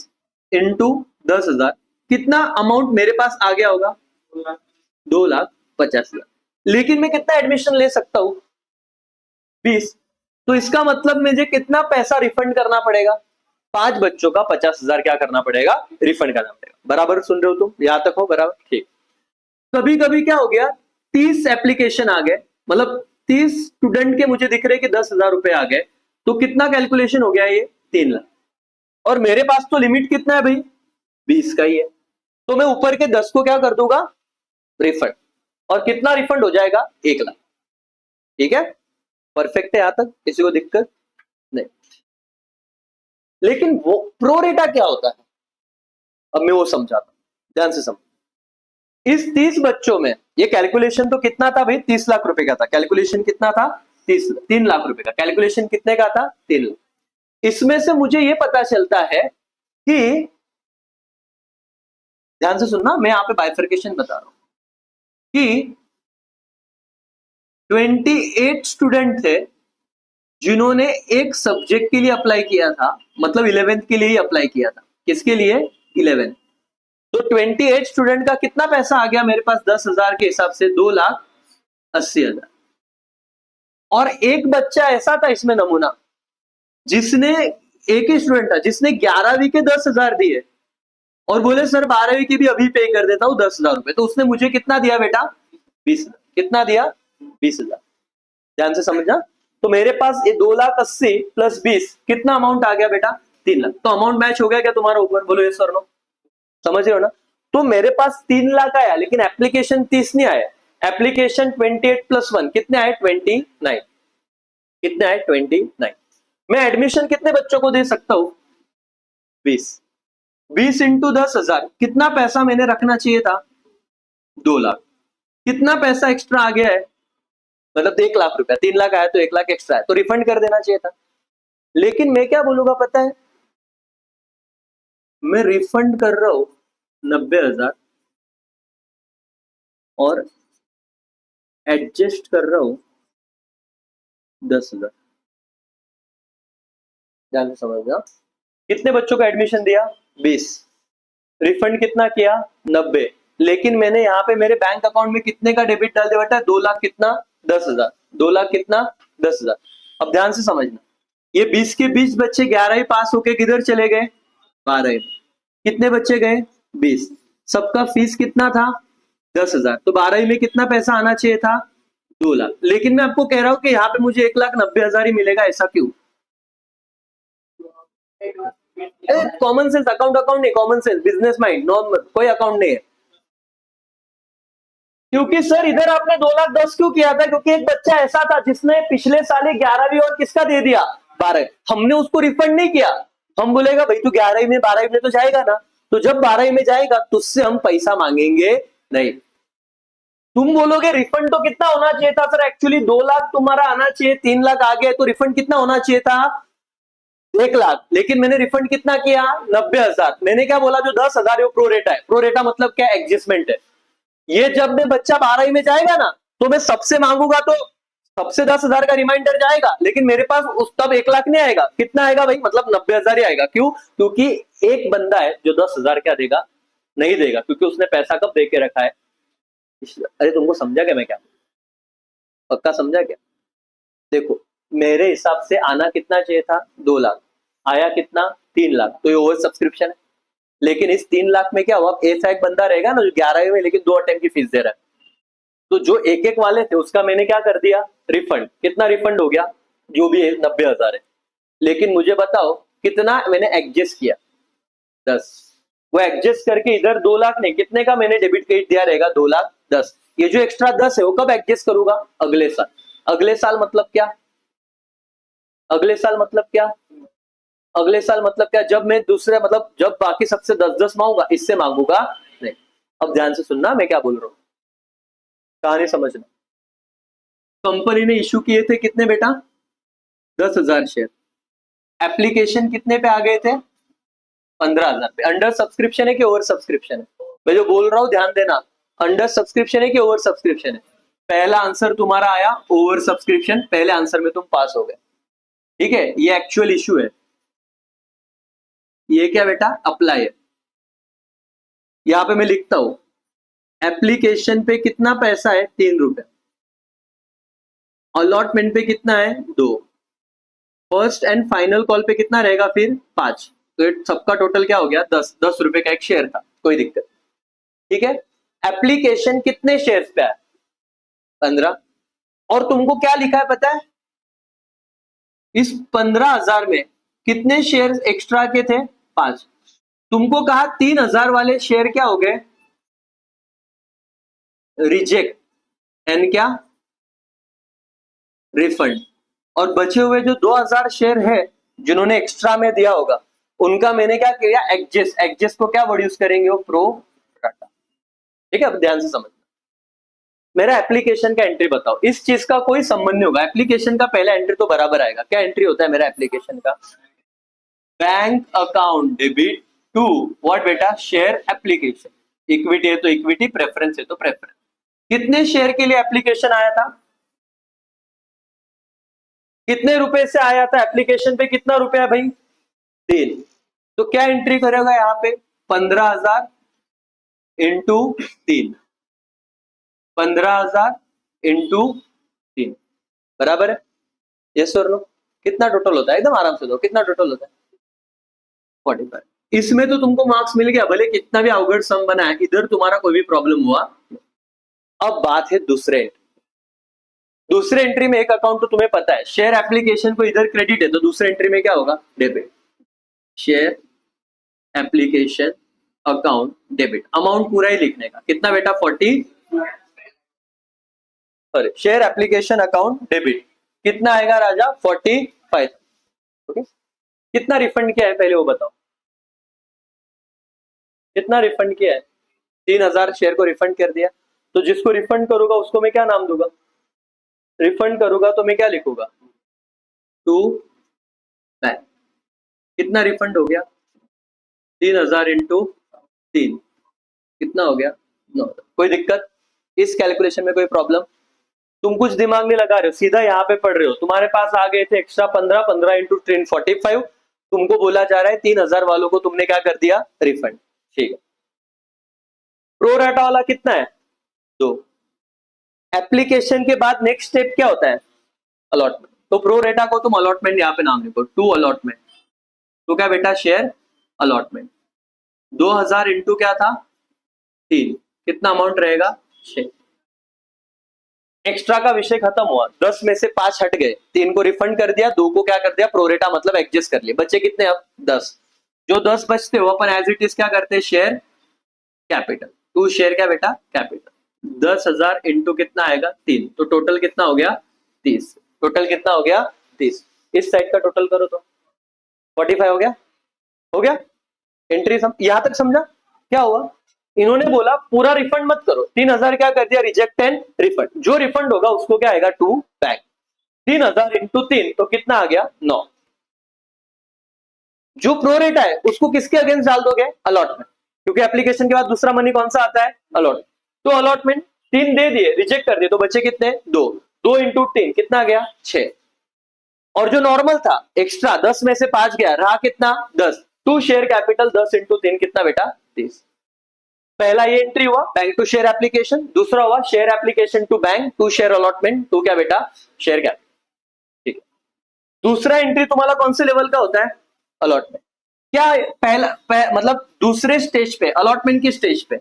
इंटू 10,000, कितना अमाउंट मेरे पास आ गया होगा 2,50,000, लेकिन मैं कितना एडमिशन ले सकता हूं 20, तो इसका मतलब मुझे कितना पैसा रिफंड करना पड़ेगा, 5 बच्चों का 50,000 क्या करना पड़ेगा, रिफंड करना पड़ेगा। बराबर सुन रहे हो तुम, यहां तक हो बराबर, ठीक। कभी कभी क्या हो गया 30 एप्लीकेशन आ गए, मतलब 30 स्टूडेंट के मुझे दिख रहे कि 10,000 रुपए आ गए, तो कितना कैलकुलेशन हो गया ये 3 लाख, और मेरे पास तो लिमिट कितना है भाई 20 का ही है, तो मैं ऊपर के 10 को क्या कर दूंगा रिफंड, और कितना रिफंड हो जाएगा 1 लाख, ठीक है, परफेक्ट है यहां तक, किसी को दिक्कत नहीं। लेकिन वो प्रोरेटा क्या होता है, अब मैं वो समझाता हूं, ध्यान से समझ। इस 30 बच्चों में ये कैलकुलेशन तो कितना था भाई 30 लाख रुपए का था, कैलकुलेशन कितना था 3 लाख रुपए का, कैलकुलेशन कितने का था 3 लाख। इसमें से मुझे ये पता चलता है कि, ध्यान से सुनना, मैं यहां पे बाइफर्केशन बता रहा हूं कि 28 स्टूडेंट थे जिन्होंने एक सब्जेक्ट के लिए अप्लाई किया था, मतलब 11th के लिए ही अप्लाई किया था, किसके लिए 11th। तो 28 स्टूडेंट का कितना पैसा आ गया मेरे पास 10,000 के हिसाब से 2,80,000, और एक बच्चा ऐसा था इसमें नमूना जिसने, एक ही स्टूडेंट था जिसने 11वीं के 10,000 दिए और बोले सर 12वीं की भी अभी पे कर देता हूं 10,000 रुपए, तो उसने मुझे कितना दिया बेटा 20,000, कितना दिया 20,000, ध्यान से समझना। तो मेरे पास ये 2,80,000 प्लस 20 कितना अमाउंट आ गया बेटा 3 लाख, तो अमाउंट मैच हो गया क्या तुम्हारा ऊपर, बोलो यस और नो, समझ रहे हो ना। तो मेरे पास 3 लाख आया, लेकिन एप्लीकेशन 30 नहीं आया, एप्लीकेशन 28 प्लस 1 कितने आए 29, कितने आए 29। मैं एडमिशन कितने बच्चों को दे सकता हूं 20 इंटू 10,000, कितना पैसा मैंने रखना चाहिए था 2 लाख, कितना पैसा एक्स्ट्रा आ गया है, मतलब 1 लाख रुपया, 3 लाख आया तो 1 लाख एक्स्ट्रा है, तो रिफंड कर देना चाहिए था। लेकिन मैं क्या बोलूंगा पता है, मैं रिफंड कर रहा हूं 90,000 और एडजस्ट कर रहा हूं 10,000, ध्यान से समझना। कितने बच्चों का एडमिशन दिया 20, रिफंड कितना किया 90, लेकिन मैंने यहाँ पे मेरे बैंक अकाउंट में कितने का डेबिट डाल दिया बेटा 2 लाख कितना 10,000, 2 लाख कितना 10,000। अब ध्यान से समझना, ये 20 के 20 बच्चे 11वीं पास होके किधर चले गए 12वीं, कितने बच्चे गए 20, सबका फीस कितना था 10,000, तो 12वीं में कितना पैसा आना चाहिए था 2 लाख, लेकिन मैं आपको कह रहा हूं कि यहाँ पे मुझे 1,90,000 ही मिलेगा, ऐसा क्यों, कॉमन सेंस, अकाउंट नहीं, common sense, business mind, normal, कोई अकाउंट नहीं है। क्योंकि सर इधर आपने 2,10,000 क्यों किया था, क्योंकि एक बच्चा ऐसा था जिसने पिछले साल 11वीं और किसका दे दिया 12, हमने उसको रिफंड नहीं किया, हम बोलेगा भाई तू 11वीं में 12वीं में तो जाएगा ना, तो जब 12वीं में जाएगा तो उससे हम पैसा मांगेंगे नहीं। तुम बोलोगे रिफंड तो कितना होना चाहिए था सर, एक्चुअली 2 लाख तुम्हारा आना चाहिए, 3 लाख आ गए, तो रिफंड कितना होना चाहिए था 1 लाख, लेकिन मैंने रिफंड कितना किया 90,000। मैंने क्या बोला जो 10,000 है वो प्रोरेटा है, प्रोरेटा मतलब क्या एडजस्टमेंट है। ये जब मैं बच्चा 12वीं में जाएगा ना तो मैं सबसे मांगूंगा तो सबसे 10,000 का रिमाइंडर जाएगा, लेकिन मेरे पास उस तब 1 लाख नहीं आएगा, कितना आएगा भाई मतलब 90,000 ही आएगा। क्यों, क्योंकि एक बंदा है जो 10,000 क्या देगा, नहीं देगा, क्योंकि उसने पैसा कब दे के रखा है। अरे तुमको समझा क्या मैं क्या, पक्का समझा क्या। देखो मेरे हिसाब से आना कितना चाहिए था 2 लाख, आया कितना 3 लाख, तो ये ओवर सब्सक्रिप्शन है। लेकिन इस 3 लाख में क्या हुआ, ऐसा एक बंदा रहेगा ना जो 11वीं में लेकिन 2 अटेम्प्ट की फीस दे रहा है, तो जो एक वाले थे उसका मैंने क्या कर दिया रिफंड, कितना रिफंड हो गया जो भी है 90,000 है। लेकिन मुझे बताओ कितना मैंने एडजस्ट किया, 10, वो एडजस्ट करके इधर 2 लाख नहीं, कितने का मैंने डेबिट क्रेडिट दिया रहेगा, 2,10,000। ये जो एक्स्ट्रा 10 है वो कब एडजस्ट करूंगा, अगले साल। अगले साल मतलब क्या, अगले साल मतलब क्या, अगले साल मतलब क्या, जब मैं दूसरे मतलब जब बाकी सबसे 10-10 मांगूंगा, इससे मांगूंगा नहीं। अब ध्यान से सुनना मैं क्या बोल रहा हूं, कहानी समझना। कंपनी ने इशू किए थे कितने बेटा, 10,000 शेयर। एप्लीकेशन कितने पे आ गए थे, 15,000 पे। अंडर सब्सक्रिप्शन है कि ओवर सब्सक्रिप्शन है, मैं जो बोल रहा हूं ध्यान देना, अंडर सब्सक्रिप्शन है कि ओवर सब्सक्रिप्शन है। पहला आंसर तुम्हारा आया ओवर सब्सक्रिप्शन, पहले आंसर में तुम पास हो गए, ठीक है। ये एक्चुअल इशू है, ये क्या बेटा अप्लाई है। यहां पे मैं लिखता हूं एप्लीकेशन पे कितना पैसा है, 3 रुपए। अलॉटमेंट पे कितना है, 2। फर्स्ट एंड फाइनल कॉल पे कितना रहेगा फिर, 5। तो ये सबका टोटल क्या हो गया, 10 रुपए का एक शेयर था, कोई दिक्कत, ठीक है। एप्लीकेशन कितने शेयर्स पे है, 15। और तुमको क्या लिखा है पता है, इस 15,000 में कितने शेयर एक्स्ट्रा के थे, 5। तुमको कहा 3,000 वाले शेयर क्या हो गए, रिजेक्ट, एंड क्या, रिफंड। और बचे हुए जो 2,000 शेयर है जिन्होंने एक्स्ट्रा में दिया होगा, उनका मैंने क्या किया, एडजस्ट। एडजस्ट को क्या वर्ड यूज करेंगे, वो प्रो राटा, ठीक है। अब ध्यान से समझना, मेरा एप्लीकेशन का एंट्री बताओ, इस चीज का कोई संबंध नहीं होगा, एप्लीकेशन का पहला एंट्री तो बराबर आएगा। क्या एंट्री होता है मेरा एप्लीकेशन का, bank account debit to what बेटा, शेयर एप्लीकेशन। इक्विटी है तो इक्विटी, प्रेफरेंस है तो प्रेफरेंस। कितने शेयर के लिए एप्लीकेशन आया था, कितने रुपए से आया था एप्लीकेशन पे, कितना रुपया भाई, 3। तो क्या एंट्री करेगा यहाँ पे, 15,000 इंटू 3, 15,000 इंटू 3, बराबर है, यस और नो। कितना टोटल होता है, एकदम आराम से दो, कितना टोटल होता है, 45। इसमें तो तुमको मार्क्स मिल गया, भले कितना भी अवगढ़ सम बना है, इधर तुम्हारा कोई भी प्रॉब्लम हुआ। अब बात है दूसरे एंट्री। दूसरे एंट्री में एक अकाउंट तो तुम्हें पता है, शेयर एप्लीकेशन को इधर क्रेडिट है, तो दूसरे एंट्री में क्या होगा, debit. Share application account debit, amount पूरा ही लिखने का, कितना बेटा 40, sorry share application account debit, कितना आएगा राजा 45। ओके, कितना रिफंड किया है पहले वो बताओ, कितना रिफंड किया है, 3,000 शेयर को रिफंड कर दिया। तो जिसको रिफंड करूंगा उसको मैं क्या नाम दूंगा, रिफंड करूंगा तो मैं क्या लिखूंगा, टू बैंक। कितना रिफंड हो गया, 3,000 इंटू 3, कितना हो गया, 9। कोई दिक्कत, इस कैलकुलेशन में कोई प्रॉब्लम, तुम कुछ दिमाग नहीं लगा रहे हो, सीधा यहाँ पे पढ़ रहे हो। तुम्हारे पास आ गए थे एक्स्ट्रा 15, 15 इंटू 3 45, तुमको बोला जा रहा है 3,000 वालों को तुमने क्या कर दिया, रिफंड, ठीक है। प्रो राटा वाला कितना है, 2। एप्लीकेशन के बाद नेक्स्ट स्टेप क्या होता है, अलॉटमेंट। तो प्रो रेटा को तुम अलॉटमेंट यहाँ पे नाम लिखो, 2 अलॉटमेंट। तो क्या बेटा, शेयर अलॉटमेंट, 2,000 इंटू क्या था, 3, कितना अमाउंट रहेगा, 6। एक्स्ट्रा का विषय खत्म हुआ, 10 में से 5 हट गए, 3 को रिफंड कर दिया, 2 को क्या कर दिया, प्रोरेटा मतलब एडजस्ट कर लिया, बचे कितने अब 10। जो 10 बचते हो अपन एज इट इज क्या करते हैं, शेयर कैपिटल, 2 शेयर क्या बेटा, कैपिटल। 10,000 इंटू कितना आएगा, 3, तो टोटल कितना हो गया, 30। टोटल कितना हो गया, 30। इस साइड का टोटल करो तो 45 हो गया, हो गया। एंट्री यहां तक समझा, क्या हुआ, इन्होंने बोला पूरा रिफंड मत करो, 3,000 क्या कर दिया, रिजेक्ट एंड रिफंड। जो रिफंड होगा उसको क्या आएगा, टू बैंक। 3,000 इंटू 3 तो कितना आ गया, 9। जो प्रोरेटा है उसको किसके अगेंस्ट डाल दोगे, अलॉटमेंट, क्योंकि एप्लीकेशन के बाद दूसरा मनी कौन सा आता है, अलॉटमेंट। तो अलॉटमेंट 3 दे दिए, रिजेक्ट कर दिए, तो बचे कितने, 2। 2 इंटू 3 कितना आ गया, 6। और जो नॉर्मल था एक्स्ट्रा 10 में से 5 गया, रहा कितना, 10। 2 शेयर कैपिटल, 10 इंटू 3 कितना बेटा, 30। पहला ये एंट्री हुआ बैंक टू शेयर एप्लीकेशन, दूसरा हुआ share application to bank to share allotment to क्या बेटा, शेयर कैपिटल, ठीक है। दूसरा एंट्री तुम्हारा कौन से लेवल का होता है, अलॉटमेंट। क्या मतलब दूसरे स्टेज पे, अलॉटमेंट की स्टेज पे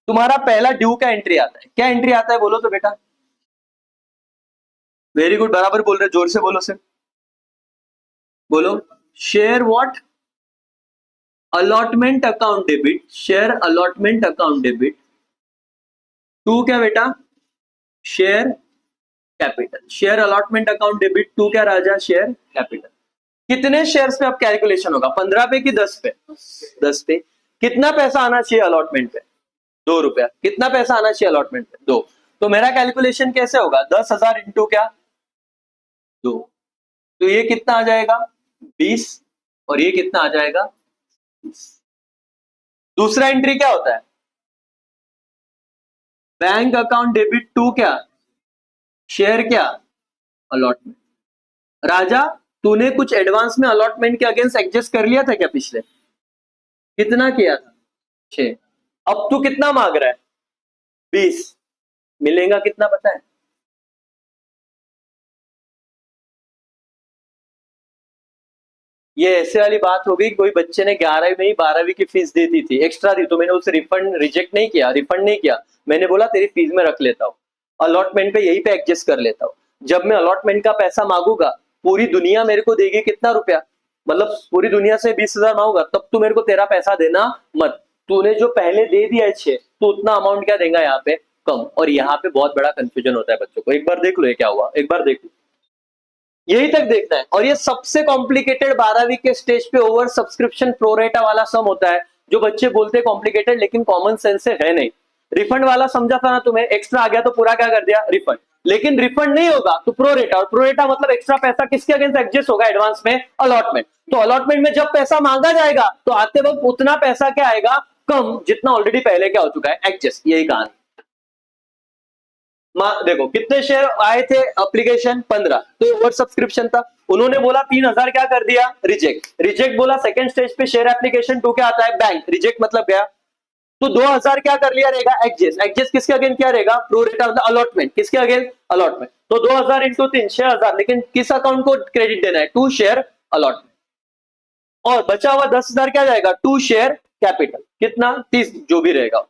तुम्हारा पहला ड्यू का एंट्री आता है। क्या एंट्री आता है बोलो तो बेटा, वेरी गुड, बराबर बोल रहे, जोर से बोलो, से बोलो, share what, allotment account debit, share allotment account debit to क्या बेटा, share capital. Share allotment account debit to क्या राजा, शेयर कैपिटल। कितने शेयर्स पे अब कैलकुलेशन होगा, 15 पे कि 10 पे, 10 पे। कितना पैसा आना चाहिए अलॉटमेंट पे, 2 रुपया। कितना पैसा आना चाहिए अलॉटमेंट पे, 2। तो मेरा कैलकुलेशन कैसे होगा, 10,000 इंटू क्या, 2। तो ये कितना आ जाएगा 20, और ये कितना आ जाएगा 20। दूसरा एंट्री क्या होता है, बैंक अकाउंट डेबिट टू क्या, शेयर क्या, अलॉटमेंट। राजा तूने कुछ एडवांस में अलॉटमेंट के अगेंस्ट एडजस्ट कर लिया था क्या पिछले, कितना किया था, 6। अब तू कितना मांग रहा है, 20। मिलेगा कितना पता है, ये ऐसे वाली बात हो गई, कोई बच्चे ने 11वीं में ही 12वीं की फीस दे दी थी, एक्स्ट्रा दी, तो मैंने उसे रिफंड रिजेक्ट नहीं किया, रिफंड नहीं किया, मैंने बोला तेरी फीस में रख लेता हूँ, अलॉटमेंट पे यहीं पे एडजस्ट कर लेता हूँ। जब मैं अलॉटमेंट का पैसा मांगूंगा, पूरी दुनिया मेरे को देगी कितना रुपया, मतलब पूरी दुनिया से 20,000 मांगूंगा, तब तू मेरे को तेरा पैसा देना मत, तूने जो पहले दे दिया है 6, तो उतना अमाउंट क्या देगा यहाँ पे, कम। और यहाँ पे बहुत बड़ा कंफ्यूजन होता है बच्चों को, एक बार देख लो ये क्या हुआ, एक बार देख लो, यही तक देखना है। और ये सबसे कॉम्प्लिकेटेड 12वीं के स्टेज पे ओवर सब्सक्रिप्शन प्रोरेटा वाला सम होता है, जो बच्चे बोलते हैं कॉम्प्लिकेटेड, लेकिन कॉमन सेंस से है नहीं। रिफंड वाला समझा था ना तुम्हें, एक्स्ट्रा आ गया तो पूरा क्या कर दिया, रिफंड। लेकिन रिफंड नहीं होगा तो प्रोरेटा, और प्रोरेटा मतलब एक्स्ट्रा पैसा किसके अगेंस्ट एडजस्ट होगा, एडवांस में, अलॉटमेंट। तो अलॉटमेंट में जब पैसा मांगा जाएगा तो आते वक्त उतना पैसा क्या आएगा, कम, जितना ऑलरेडी पहले क्या हो चुका है, एडजस्ट। यही कहानी। देखो कितने शेयर आए थे, एप्लीकेशन 15, तो ओवर सब्सक्रिप्शन था, उन्होंने बोला 3,000 क्या कर दिया, रिजेक्ट। रिजेक्ट बोला, सेकंड स्टेज पे शेयर एप्लीकेशन 2 क्या आता है, बैंक। रिजेक्ट मतलब गया, तो 2,000 क्या कर लिया रहेगा, एडजस्ट। एडजस्ट किसके अगेंस्ट क्या रहेगा, प्रोरेटा मतलब अलॉटमेंट, किसके अगेंस्ट, अलॉटमेंट। तो 2,000 इंटू 3 6,000, लेकिन किस अकाउंट को क्रेडिट देना है, टू शेयर अलॉटमेंट। और बचा हुआ 10,000 क्या जाएगा, टू शेयर कैपिटल, कितना 30 जो भी रहेगा।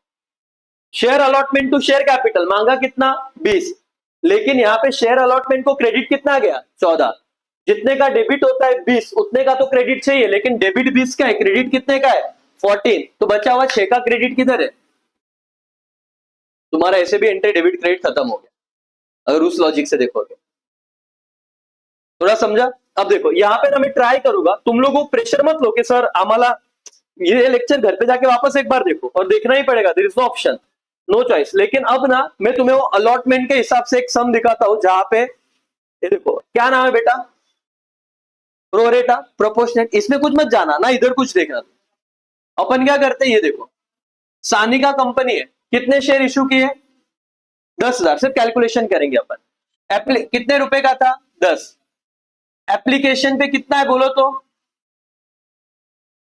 Share allotment to share capital मांगा कितना, 20, लेकिन यहां पे शेयर अलॉटमेंट को क्रेडिट कितना गया, 14। जितने का डेबिट होता है 20, उतने का तो क्रेडिट चाहिए, लेकिन डेबिट 20 का है, क्रेडिट कितने का है, 14। तो बचा हुआ 6 का क्रेडिट किधर है, तुम्हारा ऐसे भी एंट्री डेबिट क्रेडिट खत्म हो गया, अगर उस लॉजिक से देखोगे। थोड़ा समझा। अब देखो यहाँ पे ना मैं ट्राई करूंगा, तुम लोगों को प्रेशर मत लो कि सर आम्हाला, ये लेक्चर घर पे जाके वापस एक बार देखो, और देखना ही पड़ेगा, there is no option, no choice. लेकिन अब ना मैं तुम्हें वो अलॉटमेंट के हिसाब से एक सम दिखाता हूं, जहां पे ये देखो क्या नाम है बेटा, प्रोरेटा प्रोपोर्शनेट। इसमें कुछ मत जाना ना, इधर कुछ देखना। अपन क्या करते हैं, ये देखो सानिका कंपनी है, कितने शेयर इशू किए, 10,000, सिर्फ कैलकुलेशन करेंगे अपन। कितने रुपए का था, 10। एप्लीकेशन पे कितना है बोलो तो,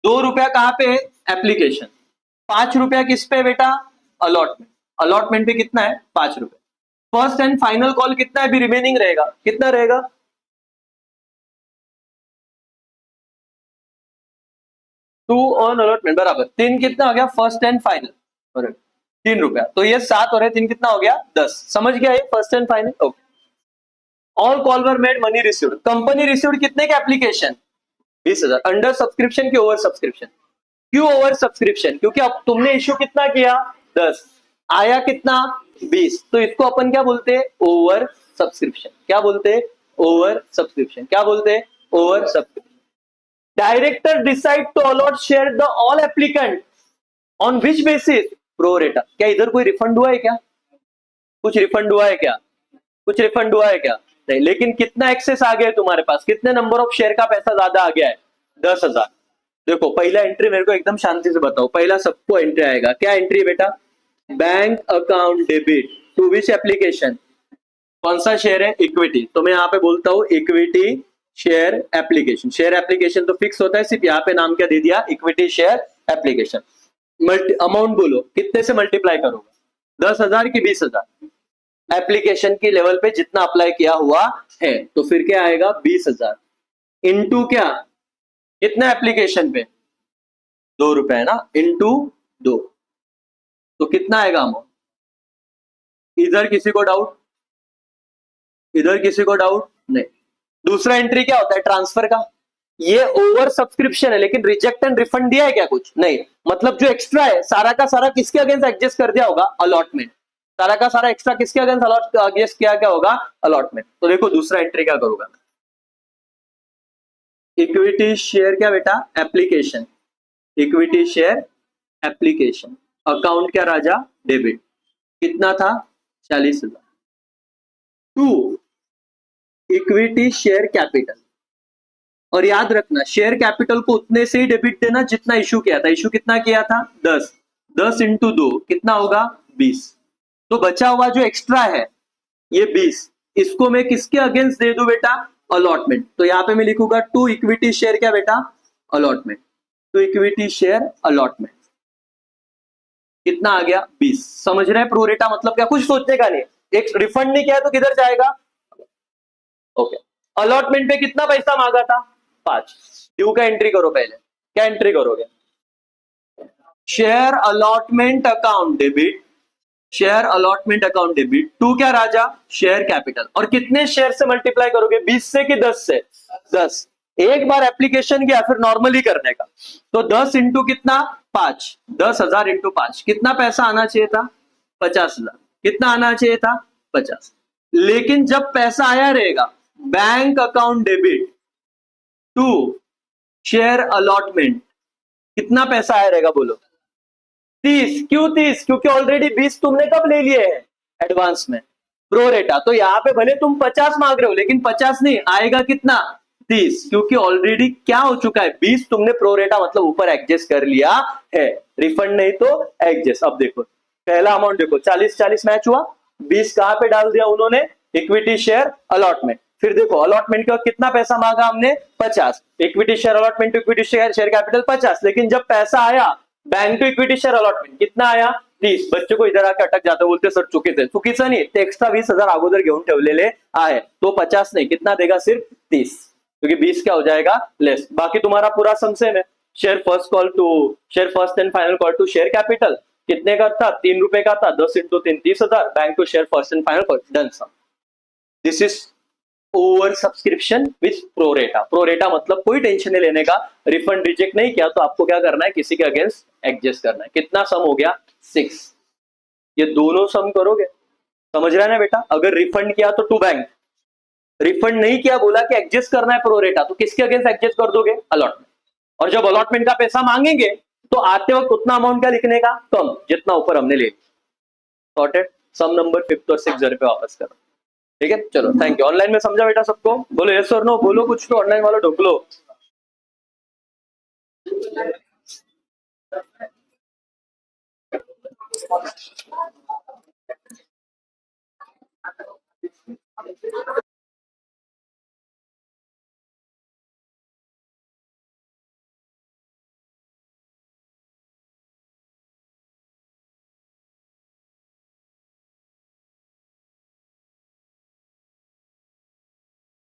2 रुपया कहां पे है, एप्लीकेशन। 5 रुपया किस पे बेटा, अलॉटमेंट। अलॉटमेंट पे कितना है, 5 रुपए। फर्स्ट एंड फाइनल कॉल कितना है, भी रिमेनिंग रहेगा, कितना रहेगा, 2 ऑन अलॉटमेंट बराबर 3, कितना हो गया, फर्स्ट एंड फाइनल 3 रुपया। तो ये 7 और 3 कितना हो गया, 10। समझ गया ये first and final, okay. All call were made, money received. Company received कितने का एप्लीकेशन, 20,000। अंडर सब्सक्रिप्शन की ओवर सब्सक्रिप्शन, क्यों ओवर सब्सक्रिप्शन, क्योंकि अब तुमने इश्यू कितना किया, 10, आया कितना, 20। तो इसको अपन क्या बोलते हैं, ओवर सब्सक्रिप्शन। क्या बोलते हैं, ओवर सब्सक्रिप्शन। क्या बोलते हैं, over subscription. Director decide to allot share the all applicant on which basis, pro rata. क्या इधर कोई रिफंड हुआ है क्या, कुछ रिफंड हुआ है क्या, कुछ रिफंड हुआ है क्या, नहीं। लेकिन कितना एक्सेस आ गया है तुम्हारे पास, कितने नंबर ऑफ शेयर का पैसा ज्यादा आ गया है, 10,000। देखो पहला एंट्री मेरे को एकदम शांति से बताओ, पहला सबको एंट्री आएगा, क्या एंट्री बेटा, bank account debit to which application, कौन सा शेयर है, इक्विटी। तो मैं यहाँ पे बोलता हूँ equity share application. Share application तो फिक्स होता है, सिर्फ यहाँ पे नाम क्या दे दिया, इक्विटी शेयर एप्लीकेशन। अमाउंट बोलो कितने से मल्टीप्लाई करोगे, 10,000 की 20,000। एप्लीकेशन की लेवल पे जितना अप्लाई किया हुआ है, तो फिर क्या आएगा, 20,000 इंटू क्या, कितना एप्लीकेशन पे, 2 रुपए है ना, इंटू 2, तो कितना आएगा अमाउंट। इधर किसी को डाउट, इधर किसी को डाउट नहीं। दूसरा एंट्री क्या होता है, ट्रांसफर का। ये ओवर सब्सक्रिप्शन है, लेकिन रिजेक्ट एंड रिफंड दिया है क्या? कुछ नहीं। मतलब जो एक्स्ट्रा है सारा का सारा किसके अगेंस्ट एडजस्ट कर दिया होगा? अलॉटमेंट। सारा का सारा एक्स्ट्रा किसके अगेंस्ट एडजस्ट किया क्या होगा? अलॉटमेंट। तो देखो दूसरा एंट्री क्या करूंगा, इक्विटी शेयर क्या बेटा? Application. Equity share application. Account क्या राजा? डेबिट। कितना था? 40,000। To equity share capital. और याद रखना शेयर कैपिटल को उतने से ही डेबिट देना जितना इशू किया था। इशू कितना किया था? 10। 10 इंटू 2 कितना होगा? 20। तो बचा हुआ जो एक्स्ट्रा है ये 20, इसको मैं किसके अगेंस्ट दे दूं बेटा? अलॉटमेंट। तो यहां पे मैं लिखूंगा टू इक्विटी शेयर क्या बेटा? Allotment. To equity share allotment. कितना आ गया? 20। समझ रहे हैं प्रोरेटा मतलब क्या? कुछ सोचने का नहीं। एक रिफंड नहीं किया है तो किधर जाएगा? ओके। अलॉटमेंट पे कितना पैसा मांगा था? 5। ड्यू का एंट्री करो पहले। क्या एंट्री करोगे? Share allotment account debit. Share allotment account debit. To क्या राजा? Share capital. और कितने शेयर से मल्टीप्लाई करोगे? 20 से कि 10 से? 10। एक बार एप्लीकेशन किया फिर नॉर्मली करने का। तो 10 इंटू कितना? 5। 10,000 इंटू 5 कितना पैसा आना चाहिए था? 50,000। कितना आना चाहिए था? 50। लेकिन जब पैसा आया रहेगा bank account debit to share allotment, कितना पैसा आया रहेगा बोलो? 30। क्यों 30? क्योंकि ऑलरेडी 20 तुमने कब ले लिए हैं? एडवांस में, प्रोरेटा। तो यहां पे भले तुम 50 मांग रहे हो लेकिन 50 नहीं आएगा, कितना? 30। क्योंकि ऑलरेडी क्या हो चुका है? 20 तुमने प्रोरेटा मतलब ऊपर एडजस्ट कर लिया है। रिफंड नहीं तो एडजस्ट। अब देखो पहला अमाउंट देखो 40-40 मैच हुआ। 20 कहां पे डाल दिया उन्होंने? Equity share allotment. फिर देखो अलॉटमेंट का कितना पैसा मांगा हमने? 50। Equity share allotment to equity share share capital 50। लेकिन जब पैसा आया bank to equity share allotment कितना आया? 30। बच्चे को इधर आके अटक जाते, बोलते सर चुकीचं आहे। चुकीचं नाही, ते एक्स्ट्रा 20,000 अगोदर घेऊन ठेवलेले आहे। तो 50 नहीं कितना देगा? सिर्फ 30। क्योंकि 20 क्या हो जाएगा? लेस। बाकी तुम्हारा पूरा सम सेम है। Share first call to share first and final call to share capital कितने का था? 3 रुपए का था। 10 into 3 30,000। Bank to share first and final call. Done sum. This is over subscription with pro rata. Pro rata मतलब कोई tension नहीं लेने का। रिफंड रिजेक्ट नहीं किया तो आपको क्या करना है? किसी के अगेंस्ट एडजस्ट करना है। कितना सम हो गया? 6। ये दोनों सम करोगे, समझ रहा है ना बेटा? अगर रिफंड किया तो टू बैंक, रिफंड नहीं किया बोला कि एडजस्ट करना है प्रोरेटा, तो किसके अगेंस्ट एडजस्ट कर दोगे? अलॉटमेंट। और जब अलॉटमेंट का पैसा मांगेंगे तो आते वक्त उतना अमाउंट क्या लिखने का? कम, जितना ऊपर हमने ले। सॉर्टेड। सम नंबर 5th और 6th घर पे वापस करो। ठीक है, चलो थैंक यू। ऑनलाइन में समझा बेटा सबको? बोलो यस और नो, बोलो कुछ तो। ऑनलाइन वाला ढोक लो।